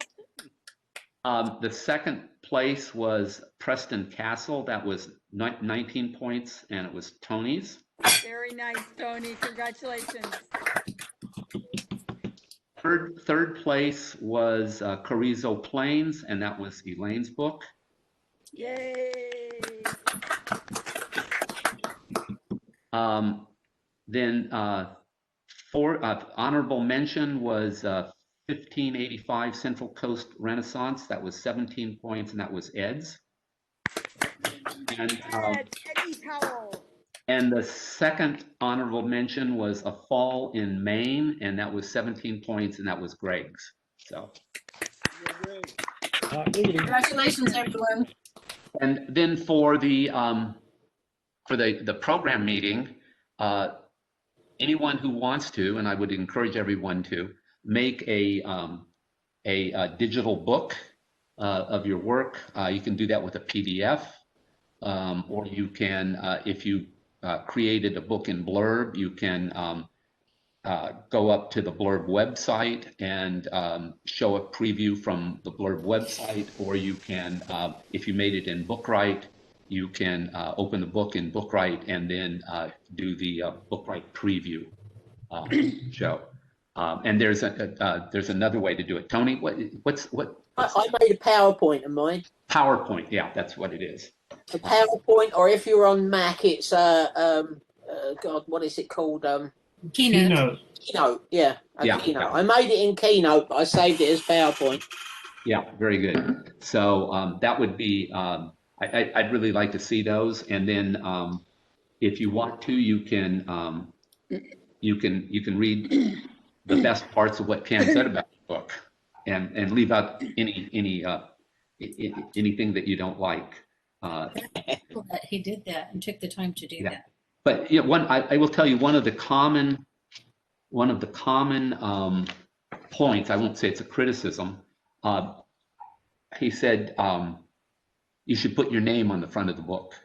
The second place was Preston Castle. That was 19 points, and it was Tony's. Very nice, Tony. Congratulations. Third place was Carrizo Plains, and that was Elaine's book. Yay! Then honorable mention was 1585 Central Coast Renaissance. That was 17 points, and that was Ed's. And, Eddie Powell. And the second honorable mention was A Fall in Maine, and that was 17 points, and that was Greg's. So. Congratulations, everyone. And then for the program meeting, anyone who wants to, and I would encourage everyone to make a digital book of your work. You can do that with a PDF, or you can, if you created a book in Blurb, you can go up to the Blurb website and show a preview from the Blurb website, or you can, if you made it in Bookright, you can open the book in Bookright and then do the Bookright preview show. And there's another way to do it. Tony, what's I made a PowerPoint of mine. PowerPoint? Yeah, that's what it is. A PowerPoint, or if you're on Mac, it's God, what is it called? Keynote. Keynote, yeah. Yeah, Keynote. yeah. I made it in Keynote, but I saved it as PowerPoint. Yeah, very good. So that would be, I'd really like to see those. And then if you want to, you can read the best parts of what Cam said about the book, and leave out anything that you don't like. That he did that and took the time to do that. But yeah, I will tell you one of the common points. I won't say it's a criticism. He said you should put your name on the front of the book,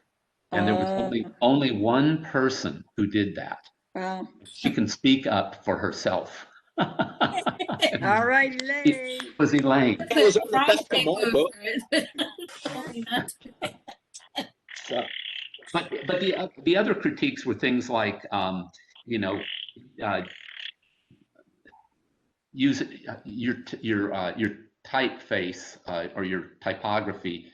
and there was only one person who did that. Well, she can speak up for herself. all right, Elaine. Was Elaine? That was on the back of my book. But the other critiques were things like use your typeface or your typography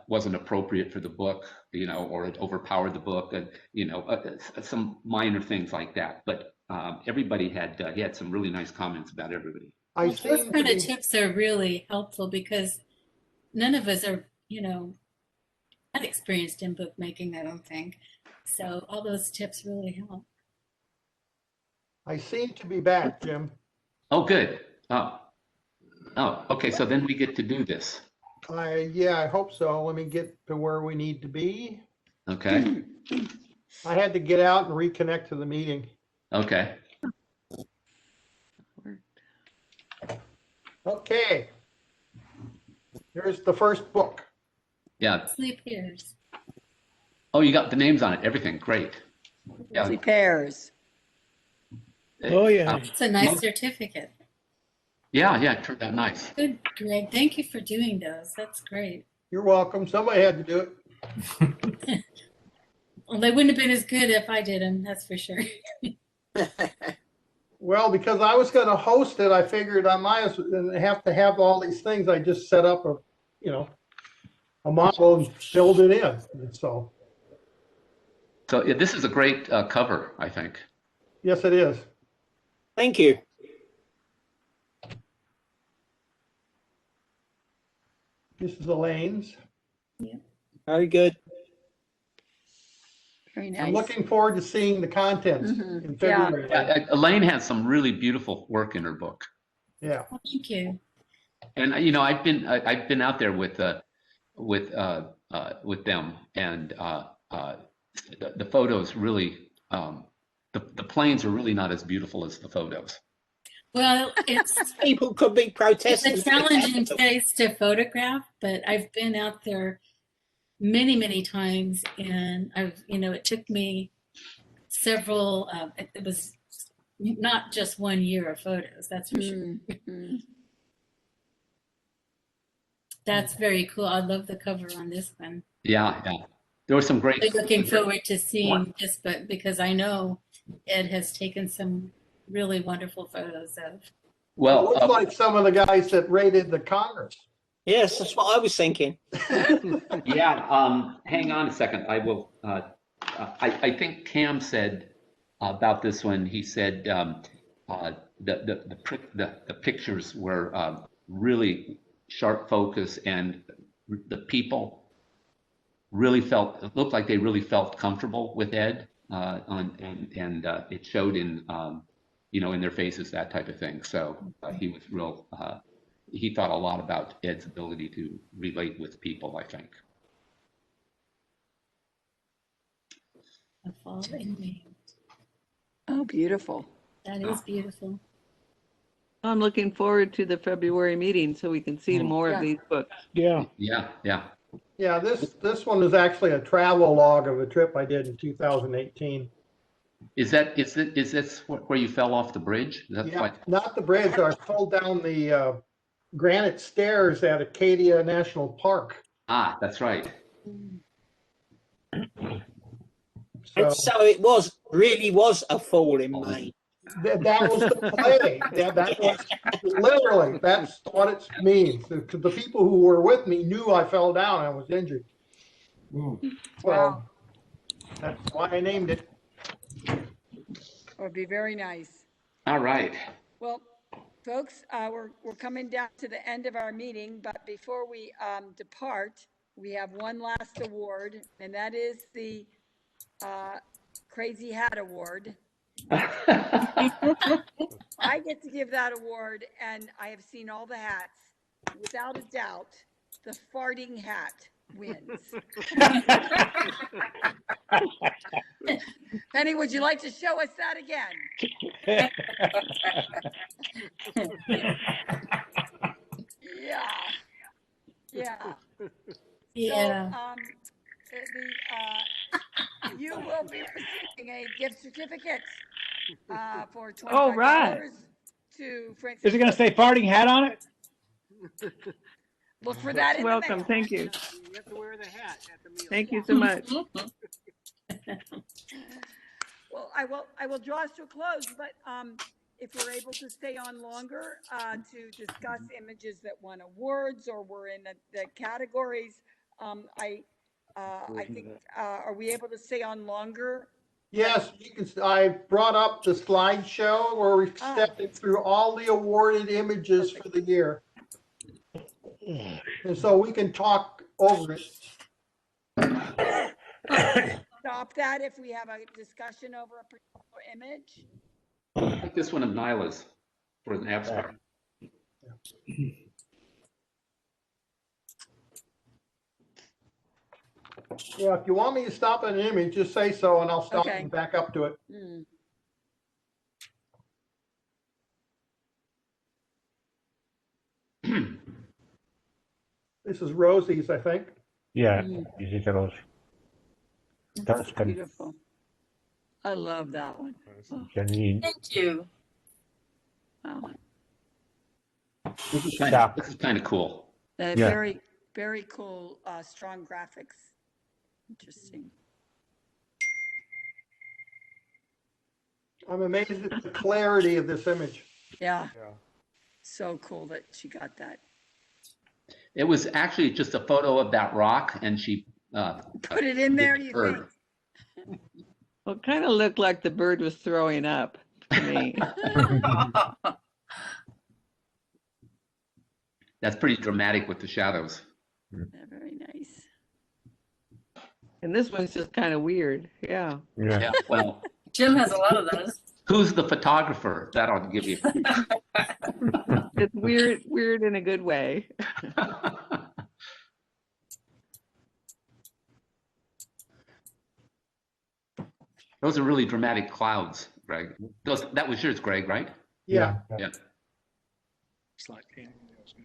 wasn't appropriate for the book, or it overpowered the book, and some minor things like that. But everybody he had some really nice comments about everybody. Those kind of tips are really helpful because none of us are, not experienced in bookmaking, I don't think. So all those tips really help. I seem to be back, Jim. Oh, good. Oh, okay. So then we get to do this. Yeah, I hope so. Let me get to where we need to be. Okay. I had to get out and reconnect to the meeting. Okay. Okay. Here's the first book. Yeah. Sleep Pairs. Oh, you got the names on it. Everything. Great. Yeah. Sleep Pairs. Oh, yeah. It's a nice certificate. Yeah, it turned out nice. Good, Greg. Thank you for doing those. That's great. You're welcome. Somebody had to do it. Well, they wouldn't have been as good if I did them, that's for sure. Well, because I was going to host it, I figured I might have to have all these things. I just set up a model and filled it in. So yeah, this is a great cover, I think. Yes, it is. Thank you. This is Elaine's. Yeah. Very good. Very nice. I'm looking forward to seeing the contents in February. Yeah, Elaine has some really beautiful work in her book. Yeah. Well, thank you. And I've been out there with them, and the photos really, the planes are really not as beautiful as the photos. Well, it's people could be protesting. It's a challenging place to photograph, but I've been out there many, many times, and it took me several. It was not just 1 year of photos. That's for sure. That's very cool. I love the cover on this one. Yeah. There was some great. I'm looking forward to seeing this, but because I know Ed has taken some really wonderful photos of. Well, it looks like some of the guys that raided the Congress. Yes, that's what I was thinking. Yeah. Hang on a second. I will. I think Cam said about this one. He said the pictures were really sharp focus, and the people really looked like they really felt comfortable with Ed. it showed in in their faces, that type of thing. So he was real. He thought a lot about Ed's ability to relate with people, I think. A fall in May. Oh, beautiful. That is beautiful. I'm looking forward to the February meeting so we can see more of these books. Yeah. Yeah, this one is actually a travel log of a trip I did in 2018. Is this where you fell off the bridge? Yeah, not the bridge. I fell down the granite stairs at Acadia National Park. Ah, that's right. So it really was a fall in May. That was the play. That was literally, that's what it means. The people who were with me knew I fell down and was injured. Well, that's why I named it. It would be very nice. All right. Well, folks, we're coming down to the end of our meeting, but before we depart, we have one last award, and that is the Crazy Hat Award. I get to give that award, and I have seen all the hats. Without a doubt, the farting hat wins. Penny, would you like to show us that again? Yeah. So, you will be receiving a gift certificate for $25 Oh, right. to Francis. Is it going to say farting hat on it? Look for that in Welcome. the mail. Thank you. You have to wear the hat at the meal. Thank you so much. Well, I will draw us to a close, but if we're able to stay on longer to discuss images that won awards or were in the categories, I think, are we able to stay on longer? Yes, you can. I brought up the slideshow where we stepped through all the awarded images for the year. And so we can talk over it. Stop that if we have a discussion over a particular image. I like this one of Nyla's for an abstract. Yeah, if you want me to stop at an image, just say so and I'll stop and back up to it. This is Rosie's, I think. Yeah, this is Rose. That's beautiful. I love that one. Janine. Thank you. Wow. This is kind of cool. Very, very cool, strong graphics. Interesting. I'm amazed at the clarity of this image. Yeah. So cool that she got that. It was actually just a photo of that rock, and she put it in there, you think? Well, it kind of looked like the bird was throwing up to me. That's pretty dramatic with the shadows. Very nice. And this one's just kind of weird. Yeah. Yeah. Well, Jim has a lot of those. Who's the photographer? That ought to give you. It's weird in a good way. Those are really dramatic clouds, Greg. That was yours, Greg, right? Yeah. Yeah. Slide painting. That was good.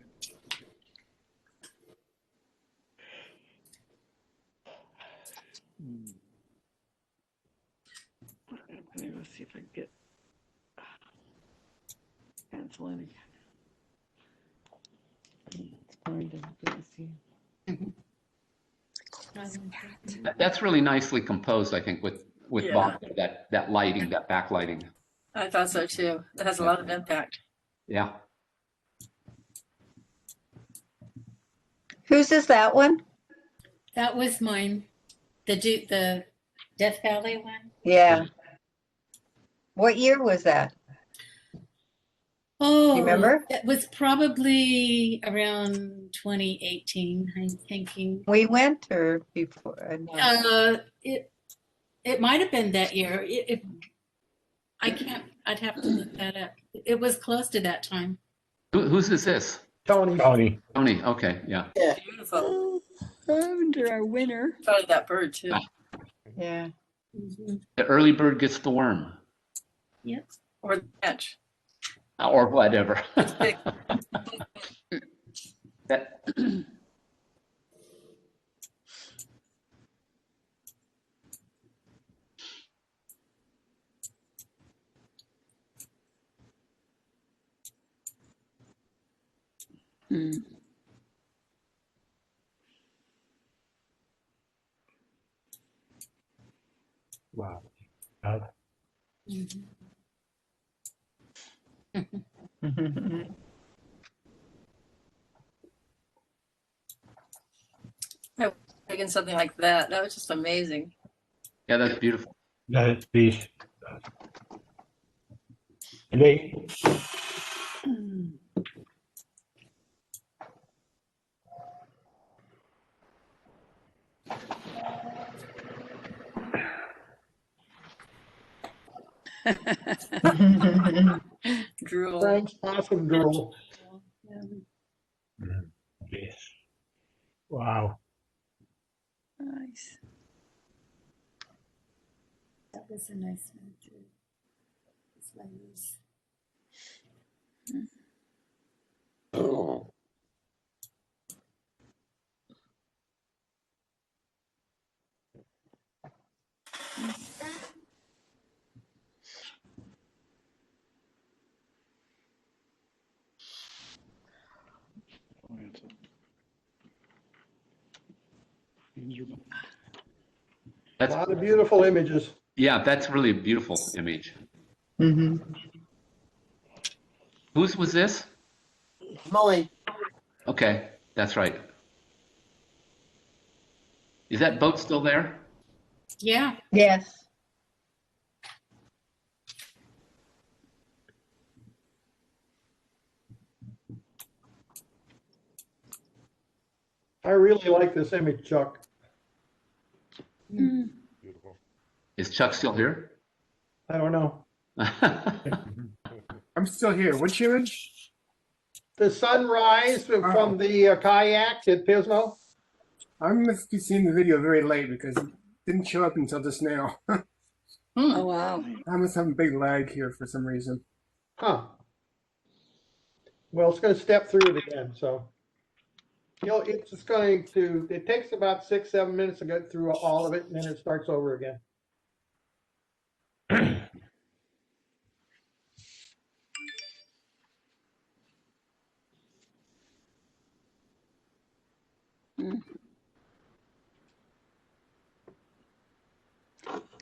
Let's see if I can get cancel in again. That's really nicely composed, I think, with Bob, that lighting, that backlighting. I thought so too. It has a lot of impact. Yeah. Whose is that one? That was mine. The Death Valley one. Yeah. What year was that? Oh, you remember? It was probably around 2018, I'm thinking. We went or before? It It might have been that year. If I can't, I'd have to look that up. It was close to that time. Whose is this? Tony. Tony. Tony. Okay. Yeah. Yeah. Beautiful. Lavender, our winner. Probably that bird too. Yeah. The early bird gets the worm. Yep. Or the catch. Or whatever. That. Wow. I was thinking something like that. That was just amazing. Yeah, that's beautiful. That's this. And they, Drool. Frank's awesome drool. yes. Wow. Nice. That was a nice one too. This one was. Oh. That's A lot of beautiful images. Yeah, that's really a beautiful image. Mm-hmm. Whose was this? Mine. Okay, that's right. Is that boat still there? Yeah. Yes. I really like this image, Chuck. Is Chuck still here? I don't know. I'm still here. Which image? The sunrise from the kayaks at Pismo. I must be seeing the video very late because it didn't show up until just now. Oh, wow. I must have a big lag here for some reason. Huh. Well, it's going to step through it again, so. It's just going to, it takes about 6-7 minutes to get through all of it, and then it starts over again.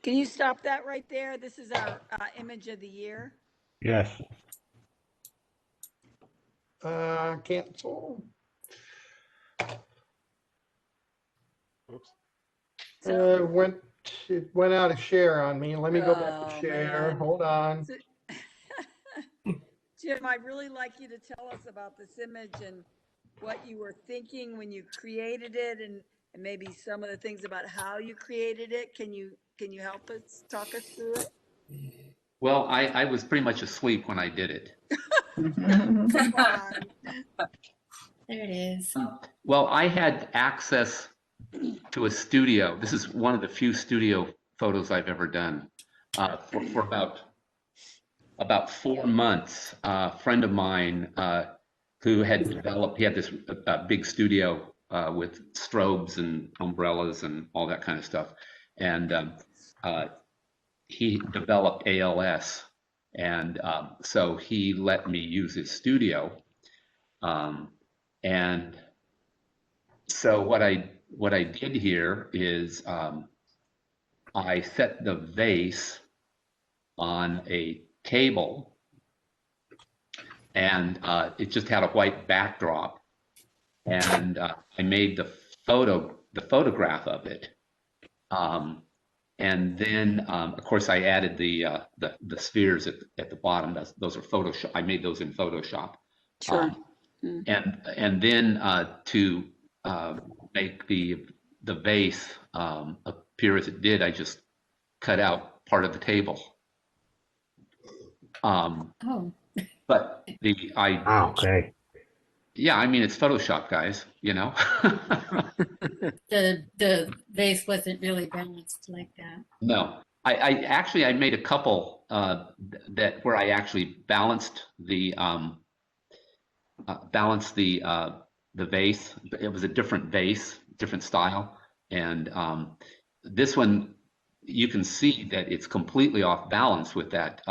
Can you stop that right there? This is our image of the year. Yes. Cancel. It went out of share on me. Let me go back to share. Man. Hold on. Jim, I'd really like you to tell us about this image and what you were thinking when you created it, and maybe some of the things about how you created it. Can you help us, talk us through it? Well, I was pretty much asleep when I did it. Come on. There it is. Well, I had access to a studio. This is one of the few studio photos I've ever done. For about 4 months, a friend of mine who had developed, he had this big studio with strobes and umbrellas and all that kind of stuff. And he developed ALS. And so he let me use his studio. And so what I did here is I set the vase on a table, and it just had a white backdrop, and I made the photograph of it, and then of course I added the spheres at the bottom. Those are Photoshop. I made those in Photoshop. Sure. And then to make the vase appear as it did, I just cut out part of the table. Oh. But okay. Yeah, I mean, it's Photoshop, guys, you know? The vase wasn't really balanced like that. No, I made a couple that where I actually balanced the vase. It was a different vase, different style, and this one you can see that it's completely off balance with that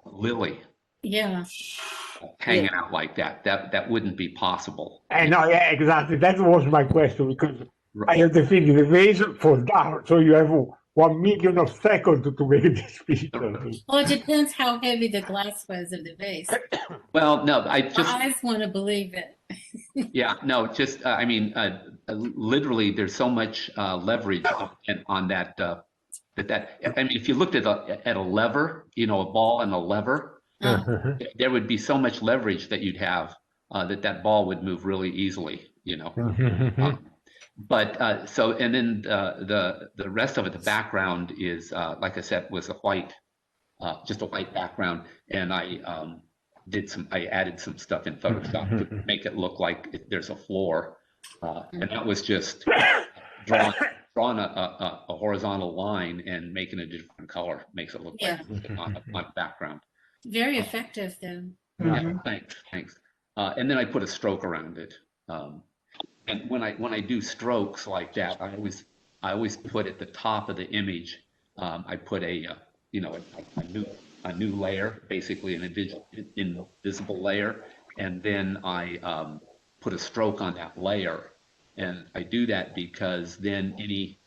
lily Yeah. hanging out like that. That wouldn't be possible. And no, yeah, exactly. That was my question, because I have the feeling the vase falls down, so you have 1 million of seconds to make this picture. Well, it depends how heavy the glass was of the vase. Well, no, I My just eyes want to believe it. yeah, no, just I mean, literally, there's so much leverage on that. I mean, if you looked at a lever, you know, a ball and a lever, there would be so much leverage that you'd have that ball would move really easily, you know. But so, and then the rest of it, the background is like I said, was a white, just a white background, and I added some stuff in Photoshop to make it look like there's a floor, and that was just drawing a horizontal line and making a different color makes it look like on a background. Very effective, then. Yeah, thanks. And then I put a stroke around it. And when I do strokes like that, I always put at the top of the image, I put a new layer, basically an invisible layer, and then I put a stroke on that layer. And I do that because then any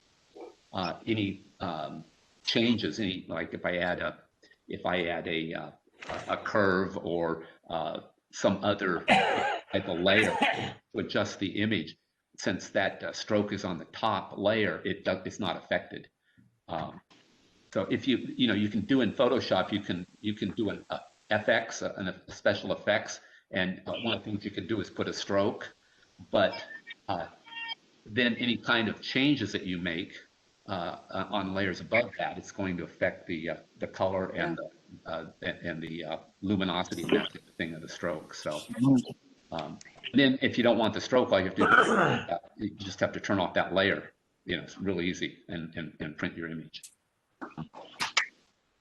changes, like if I add a curve or some other type of layer to adjust the image, since that stroke is on the top layer, it's not affected. So if you can do in Photoshop, you can do an FX, a special effects, and one of the things you can do is put a stroke, but then any kind of changes that you make on layers above that, it's going to affect the color and the luminosity and that type of thing of the stroke. So then if you don't want the stroke, all you have to do you just have to turn off that layer. You know, it's really easy and print your image.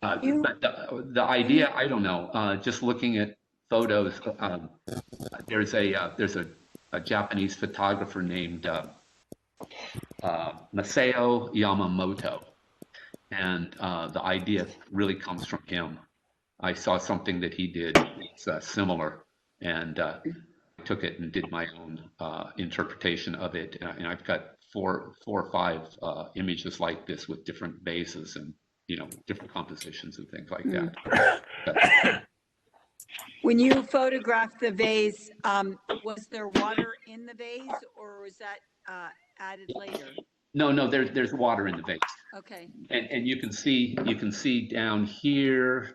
But the idea, I don't know. Just looking at photos, there's a Japanese photographer named Masao Yamamoto, and the idea really comes from him. I saw something that he did that's similar, and took it and did my own interpretation of it. And I've got four or five images like this with different bases and different compositions and things like that. When you photographed the vase, was there water in the vase, or was that added later? No, there's water in the vase. Okay. And you can see down here,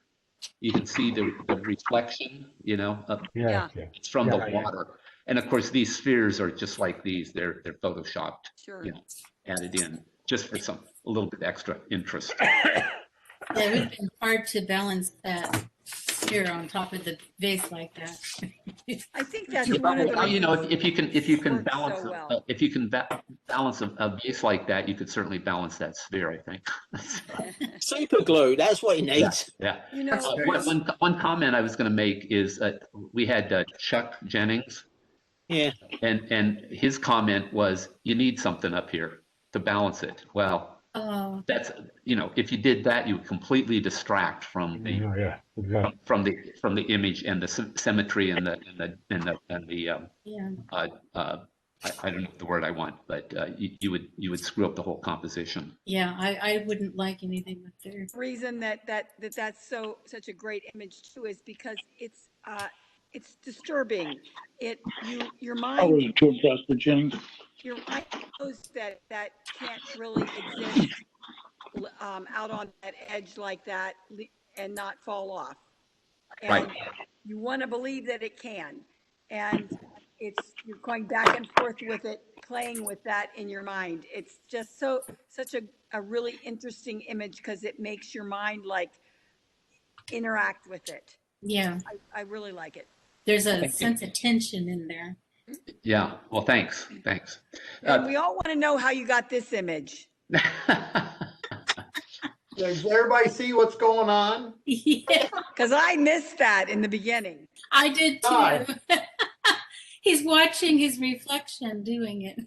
you can see the reflection, it's from the water. And of course, these spheres are just like these. They're photoshopped, sure. Added in just for a little bit extra interest. Yeah, it would have been hard to balance that sphere on top of the vase like that. I think that's one of the if you can balance so well. If you can balance a vase like that, you could certainly balance that sphere, I think. Super glue, that's what he needs. Yeah. One comment I was going to make is we had Chuck Jennings. Yeah. And his comment was, you need something up here to balance it. Well, that's if you did that, you would completely distract from the from the image and the symmetry and the I don't know the word I want, but you would screw up the whole composition. Yeah, I wouldn't like anything with there. The reason that's such a great image too is because it's disturbing. Your mind. Dr. Jennings. Your mind knows that can't really exist out on that edge like that and not fall off. And right. You want to believe that it can, and you're going back and forth with it playing with that in your mind. It's just such a really interesting image because it makes your mind like interact with it. Yeah. I really like it. There's a sense of tension in there. Yeah. Well, thanks. Thanks. And we all want to know how you got this image. Does everybody see what's going on? Yeah. Because I missed that in the beginning. I did too. Hi. He's watching his reflection doing it.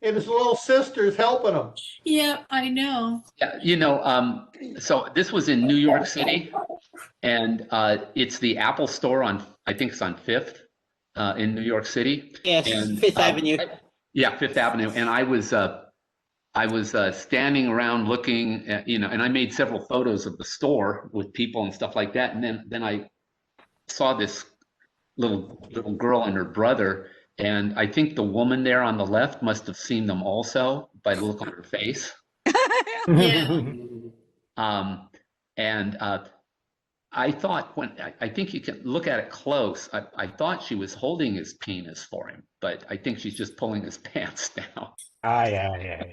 And his little sister's helping him. Yeah, I know. Yeah, you know, so this was in New York City, and it's the Apple store on, I think it's on Fifth in New York City. Yes, and, Fifth Avenue. Yeah, Fifth Avenue, and I was standing around looking at, you know, and I made several photos of the store with people and stuff like that, and then I saw this little girl and her brother. And I think the woman there on the left must have seen them also by the look on her face. Yeah. And I thought I think you can look at it close. I thought she was holding his penis for him, but I think she's just pulling his pants down. Yeah.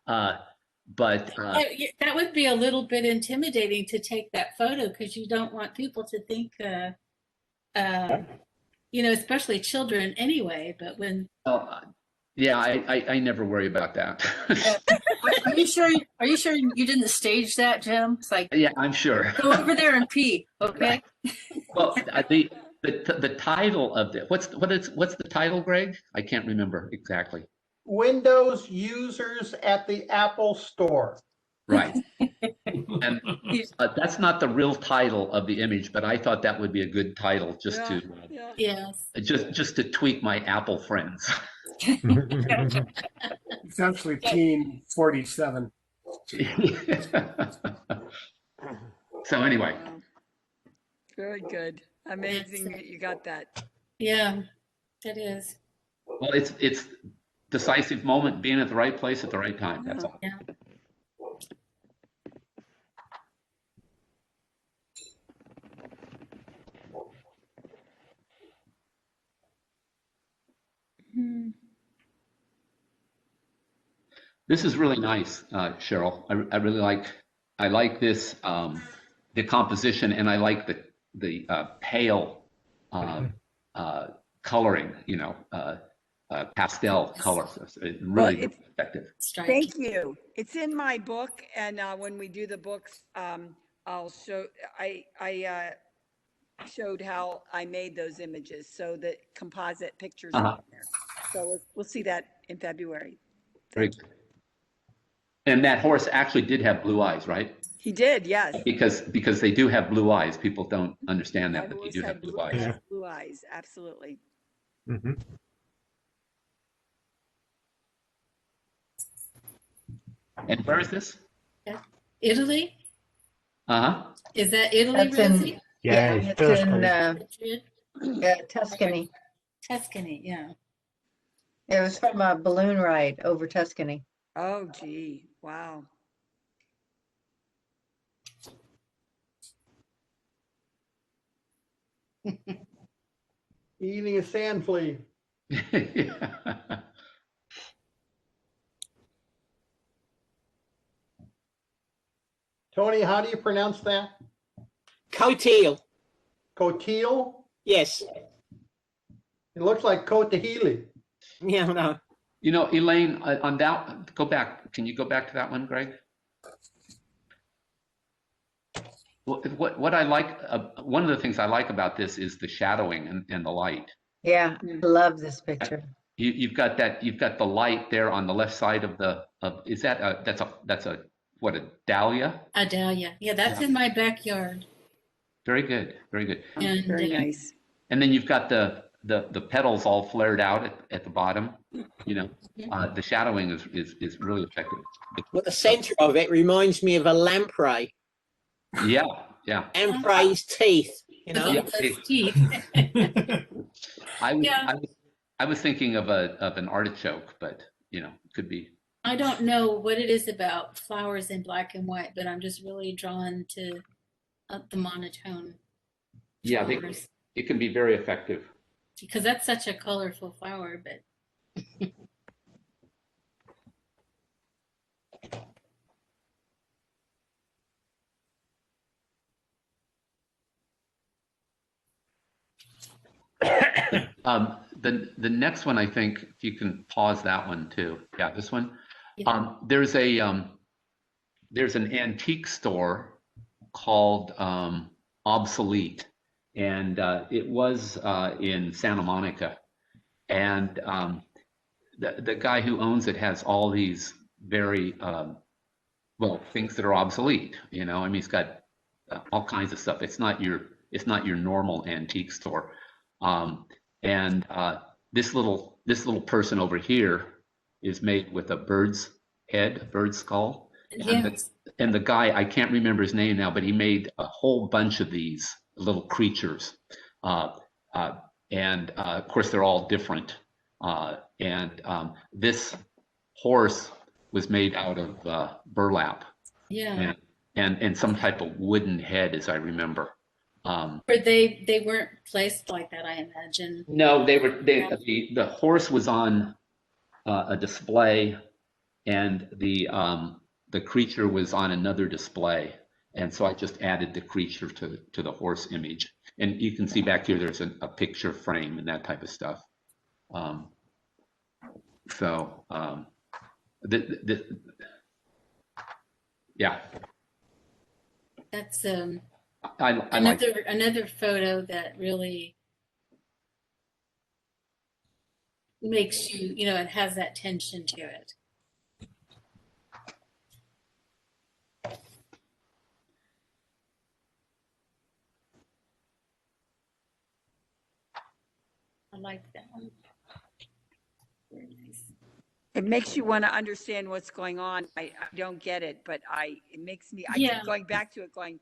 But that would be a little bit intimidating to take that photo because you don't want people to think, you know, especially children anyway, but when. Yeah, I never worry about that. Are you sure you didn't stage that, Jim? It's like, Yeah, I'm sure. go over there and pee, okay? Well, the title of the what's the title, Greg? I can't remember exactly. Windows users at the Apple Store. Right. And that's not the real title of the image, but I thought that would be a good title just to Yes. just to tweak my Apple friends. It's actually Team 47. So anyway. Very good. Amazing that you got that. Yeah, it is. Well, it's decisive moment, being at the right place at the right time. That's all. Yeah. This is really nice, Cheryl. I really like this the composition, and I like the pale coloring. You know, pastel colors. It's really effective. Thank you. It's in my book, and when we do the books, I'll show. I showed how I made those images, so the composite pictures are in there. So we'll see that in February. Very good. And that horse actually did have blue eyes, right? He did, yes. Because they do have blue eyes. People don't understand that, but they do have blue eyes. Yeah. Blue eyes, absolutely. Mm-hmm. And where is this? Italy? Uh-huh. Is that Italy, That's Rosie? it's in Tuscany. Tuscany, yeah. It was from a balloon ride over Tuscany. Oh, gee. Wow. Eating a sand flea. Tony, how do you pronounce that? Cotil. Cotil? Yes. It looks like Cotahili. Yeah, no. You know, Elaine, on that, go back. Can you go back to that one, Greg? What I like, one of the things I like about this is the shadowing and the light. Yeah, I love this picture. You've got the light there on the left side of is that that's a what, a dahlia? A dahlia. Yeah, that's in my backyard. Very good, very good. And, very nice. And then you've got the petals all flared out at the bottom. You know, the shadowing is really effective. Well, the center of it reminds me of a lamprey. Yeah. Lamprey's teeth. You know. Yeah. Teeth. I was thinking of an artichoke, but you know, it could be. I don't know what it is about flowers in black and white, but I'm just really drawn to the monotone. Yeah, flowers. it can be very effective. because that's such a colorful flower, but The next one, I think, if you can pause that one too. Yeah, this one. yeah. There's an antique store called Obsolete, and it was in Santa Monica, and the guy who owns it has all these very well, things that are obsolete. You know, I mean, he's got all kinds of stuff. It's not your normal antique store. And this little person over here is made with a bird's head, a bird's skull. Yes. And the guy, I can't remember his name now, but he made a whole bunch of these little creatures. And of course, they're all different. This horse was made out of burlap. Yeah. And some type of wooden head, as I remember. But they weren't placed like that, I imagine. No, the horse was on a display, and the creature was on another display, and so I just added the creature to the horse image. And you can see back here, there's a picture frame and that type of stuff. Yeah. That's I like it. another photo that really makes you, it has that tension to it. I like that one. Very nice. It makes you want to understand what's going on. I don't get it, but it makes me, I keep going back to it going,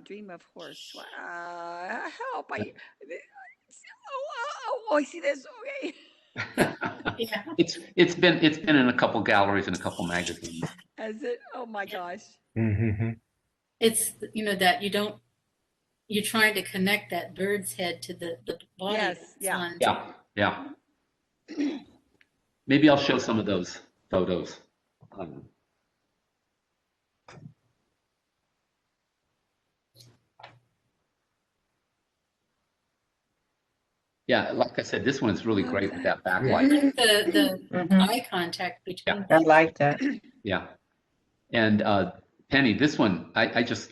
dream of horse. Help. I see this. Okay. Yeah. It's been in a couple galleries and a couple magazines. Is it? Oh my gosh. Mm-hmm. It's, that you're trying to connect that bird's head to the body. Yes. Yeah. Yeah. Maybe I'll show some of those photos. Yeah, like I said, this one's really great with that backlight. The eye contact between. I like that. Yeah, and Penny, this one, let's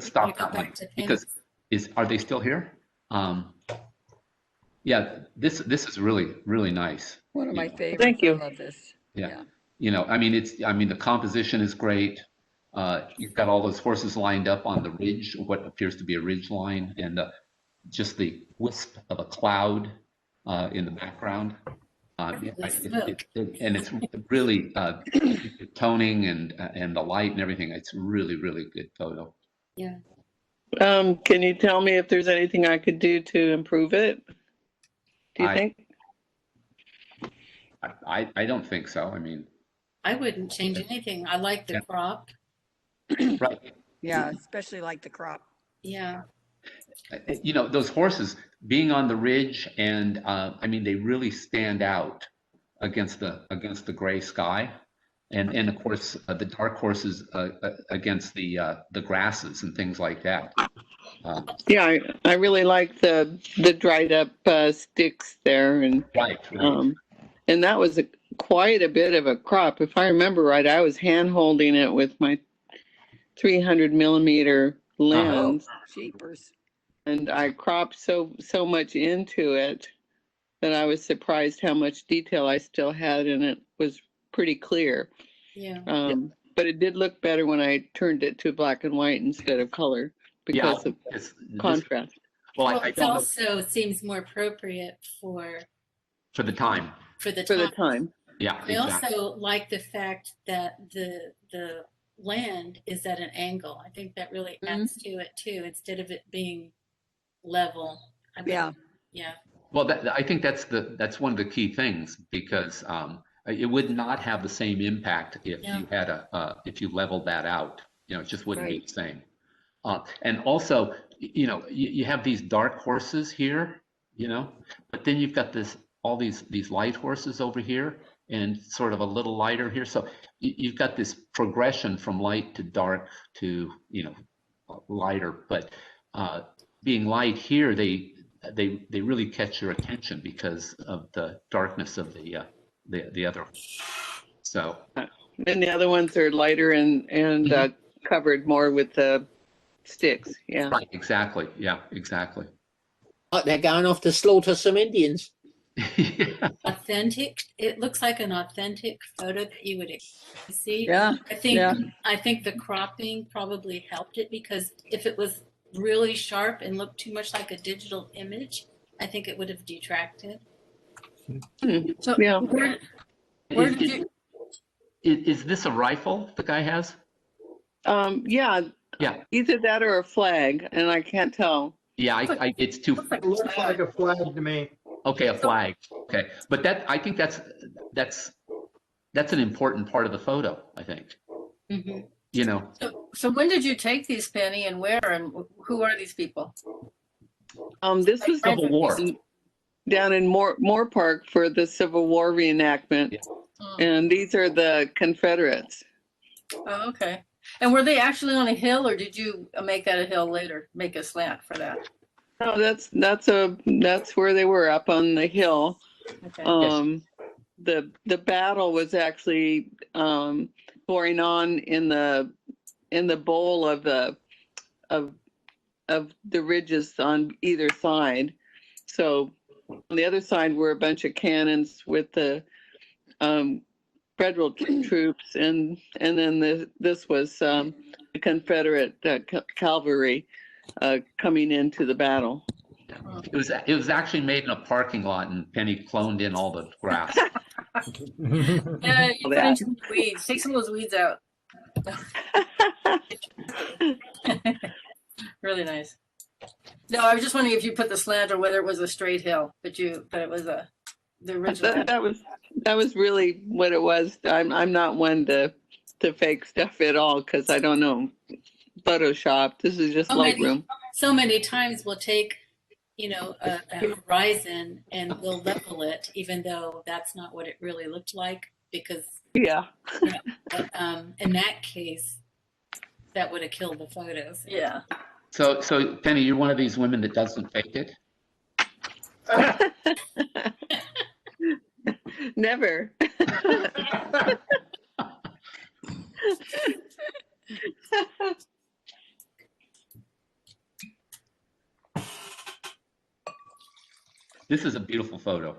stop that one because are they still here? Yeah, this is really nice. One of my favorites. Thank you. I love this. Yeah. I mean, the composition is great. You've got all those horses lined up on the ridge, what appears to be a ridge line, and just the wisp of a cloud in the background. And it's really toning and the light and everything. It's really good photo. Yeah. Can you tell me if there's anything I could do to improve it? Do you think? I don't think so. I mean, I wouldn't change anything. I like the crop. Right. Yeah, especially like the crop. Yeah. Those horses being on the ridge, and I mean, they really stand out against the gray sky, and of course the dark horses against the grasses and things like that. Yeah, I really like the dried up sticks there, and right. And that was quite a bit of a crop. If I remember right, I was hand holding it with my 300 millimeter lens. Jeepers. And I cropped so much into it that I was surprised how much detail I still had, and it was pretty clear. Yeah. But it did look better when I turned it to black and white instead of color because of contrast. It also seems more appropriate for the time. For the time. Yeah. I also like the fact that the land is at an angle. I think that really adds to it too, instead of it being level. Yeah. Well, I think that's one of the key things, because it would not have the same impact if you had if you leveled that out. It just wouldn't be the same. And also, you have these dark horses here, but then you've got all these light horses over here and sort of a little lighter here. So you've got this progression from light to dark to, lighter, but being light here, they really catch your attention because of the darkness of the other. So. And the other ones are lighter and covered more with the sticks. Yeah. Right. Exactly. Yeah. Exactly. Like they're going off to slaughter some Indians. Authentic. It looks like an authentic photo that you would see. Yeah. I think the cropping probably helped it, because if it was really sharp and looked too much like a digital image, I think it would have detracted. So yeah. Where did you? Is this a rifle the guy has? Yeah. Yeah. Either that or a flag, and I can't tell. Yeah, it's too. It looks like a flag to me. Okay, a flag. Okay, but I think that's an important part of the photo, I think. Mm-hmm. So when did you take these, Penny, and where, and who are these people? This was Civil War down in Moore Park for the Civil War reenactment, and these are the Confederates. Oh, okay. And were they actually on a hill, or did you make that a hill later, make a slant for that? No, that's where they were, up on the hill. Okay. The battle was actually going on in the bowl of the ridges on either side. So on the other side were a bunch of cannons with the federal troops, and then this was the Confederate cavalry coming into the battle. It was actually made in a parking lot, and Penny cloned in all the grass. Yeah, you put in some weeds. Take some of those weeds out. Really nice. No, I was just wondering if you put the slant or whether it was a straight hill, but it was the original. That was really what it was. I'm not one to fake stuff at all, because I don't know Photoshop. This is just Lightroom. So many times we'll take, a horizon and we'll level it, even though that's not what it really looked like, because in that case, that would have killed the photos. Yeah. So Penny, you're one of these women that doesn't fake it? Never. This is a beautiful photo.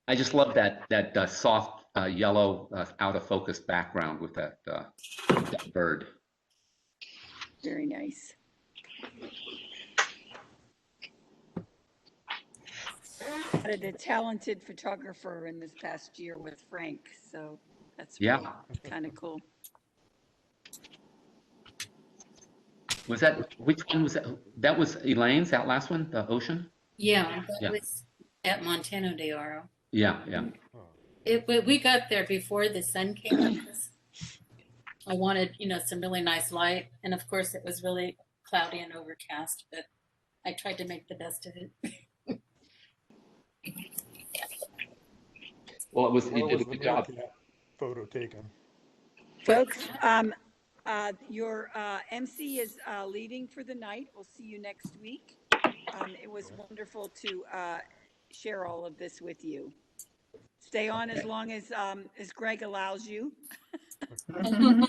I just love that soft yellow out of focus background with that bird. Very nice. Added a talented photographer in this past year with Frank, so that's really kind of cool. Was that, which one was that? That was Elaine's, that last one, the ocean? Yeah, that was at Montano de Oro. Yeah. But we got there before the sun came up. I wanted, some really nice light, and of course it was really cloudy and overcast, but I tried to make the best of it. Well, you did a good job. Photo taken. Folks, your MC is leading for the night. We'll see you next week. It was wonderful to share all of this with you. Stay on as long as Greg allows you. Well,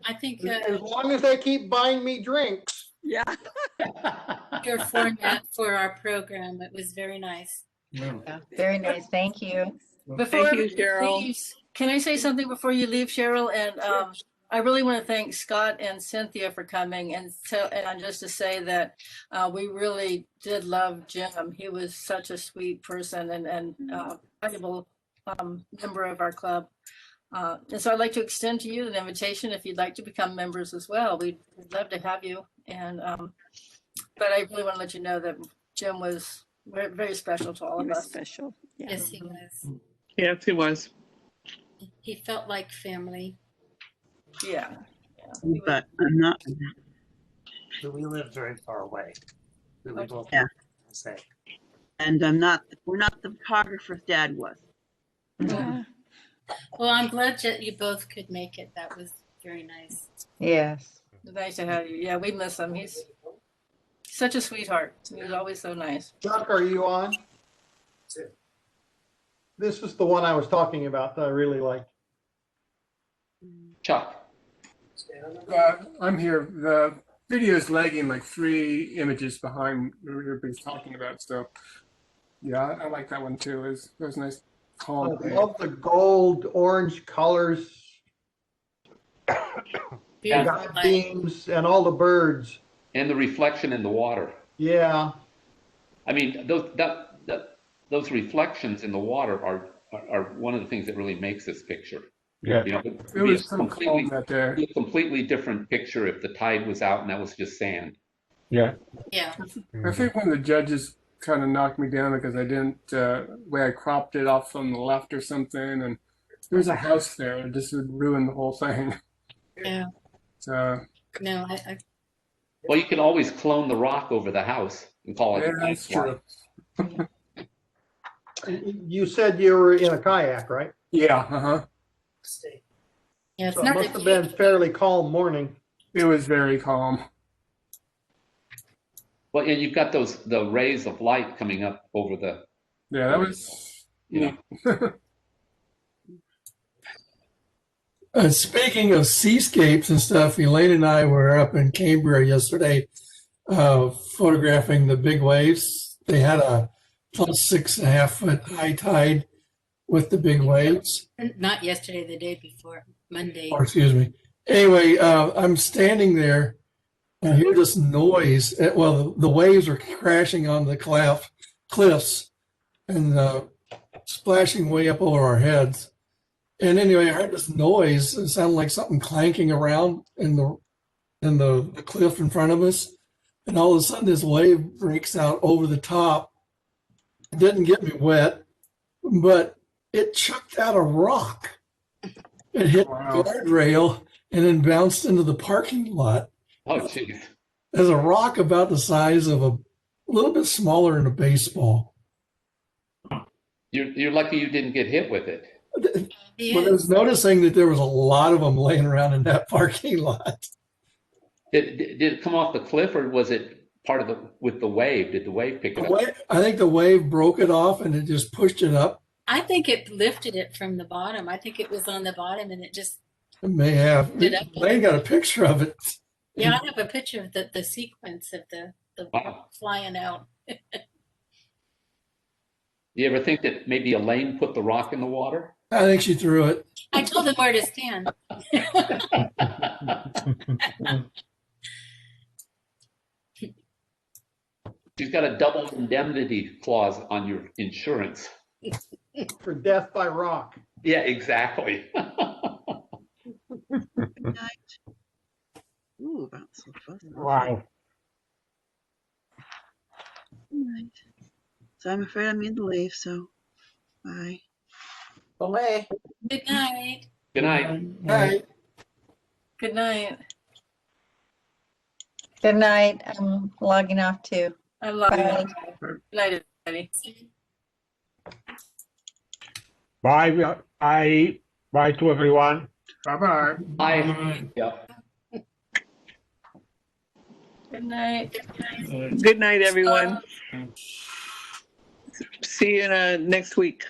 I think as long as they keep buying me drinks. Yeah. Your format for our program, it was very nice. Yeah, very nice. Thank you. Before Thank you, Cheryl. Can I say something before you leave, Cheryl? And I really want to thank Scott and Cynthia for coming, and just to say that we really did love Jim. He was such a sweet person and valuable member of our club. And so I'd like to extend to you an invitation if you'd like to become members as well. We'd love to have you. And but I really want to let you know that Jim was very, very special to all of us. Special. Yeah. Yes, he was. Yes, it was. He felt like family. Yeah. But I'm not. So we live very far away. We both Yeah. say. And we're not the photographers Dad was. Well, I'm glad that you both could make it. That was very nice. Yes. Nice to have you. Yeah, we miss him. He's such a sweetheart. He's always so nice. Chuck, are you on? This is the one I was talking about that I really liked. Chuck. I'm here. The video is lagging like 3 images behind what everybody's talking about. So, yeah, I like that one too. It was nice, calm. I love the gold, orange colors. Beautiful. Beams and all the birds. And the reflection in the water. Yeah. I mean, those reflections in the water are one of the things that really makes this picture. Yeah. You know, It was so calm that day. a completely different picture if the tide was out and that was just sand. Yeah. Yeah. I think one of the judges kind of knocked me down because I didn't, way I cropped it off from the left or something. And there's a house there. It just would ruin the whole thing. Yeah. So. No, I Well, you can always clone the rock over the house and call it Yeah, a that's true. You said you were in a kayak, right? Yeah. Uh-huh. Yeah, it's So it not must the have been a fairly calm morning. It was very calm. Well, and you've got the rays of light coming up over the. Yeah, that was. You know. Speaking of seascapes and stuff, Elaine and I were up in Cambria yesterday photographing the big waves. They had a plus 6.5 foot high tide with the big waves. not yesterday, the day before, Monday. Or excuse me. Anyway, I'm standing there and I hear this noise. Well, the waves are crashing on the cliffs and splashing way up over our heads. And anyway, I heard this noise. It sounded like something clanking around in the cliff in front of us. And all of a sudden, this wave breaks out over the top. It didn't get me wet, but it chucked out a rock. It hit the guardrail and then bounced into the parking lot. Oh, jeez. There's a rock about the size of a little bit smaller than a baseball. You're lucky you didn't get hit with it. But I was noticing that there was a lot of them laying around in that parking lot. Did it come off the cliff or was it part of with the wave? Did the wave pick it up? I think the wave broke it off and it just pushed it up. I think it lifted it from the bottom. I think it was on the bottom and it just. It may have. Did it? They got a picture of it. Yeah, I have a picture of the sequence of the flying out. You ever think that maybe Elaine put the rock in the water? I think she threw it. I told him where to stand. She's got a double indemnity clause on your insurance. For death by rock. Yeah, exactly. Good night. Ooh, that's so fun. Wow. Good night. So I'm afraid I'm going to leave, so bye. Bye. Good night. Good night. Night. Good night. Good night. I'm logging off too. I love Bye. you. Good night, everybody. Bye. Bye to everyone. Bye-bye. Bye. Yep. Good night. Good night, everyone. See you next week.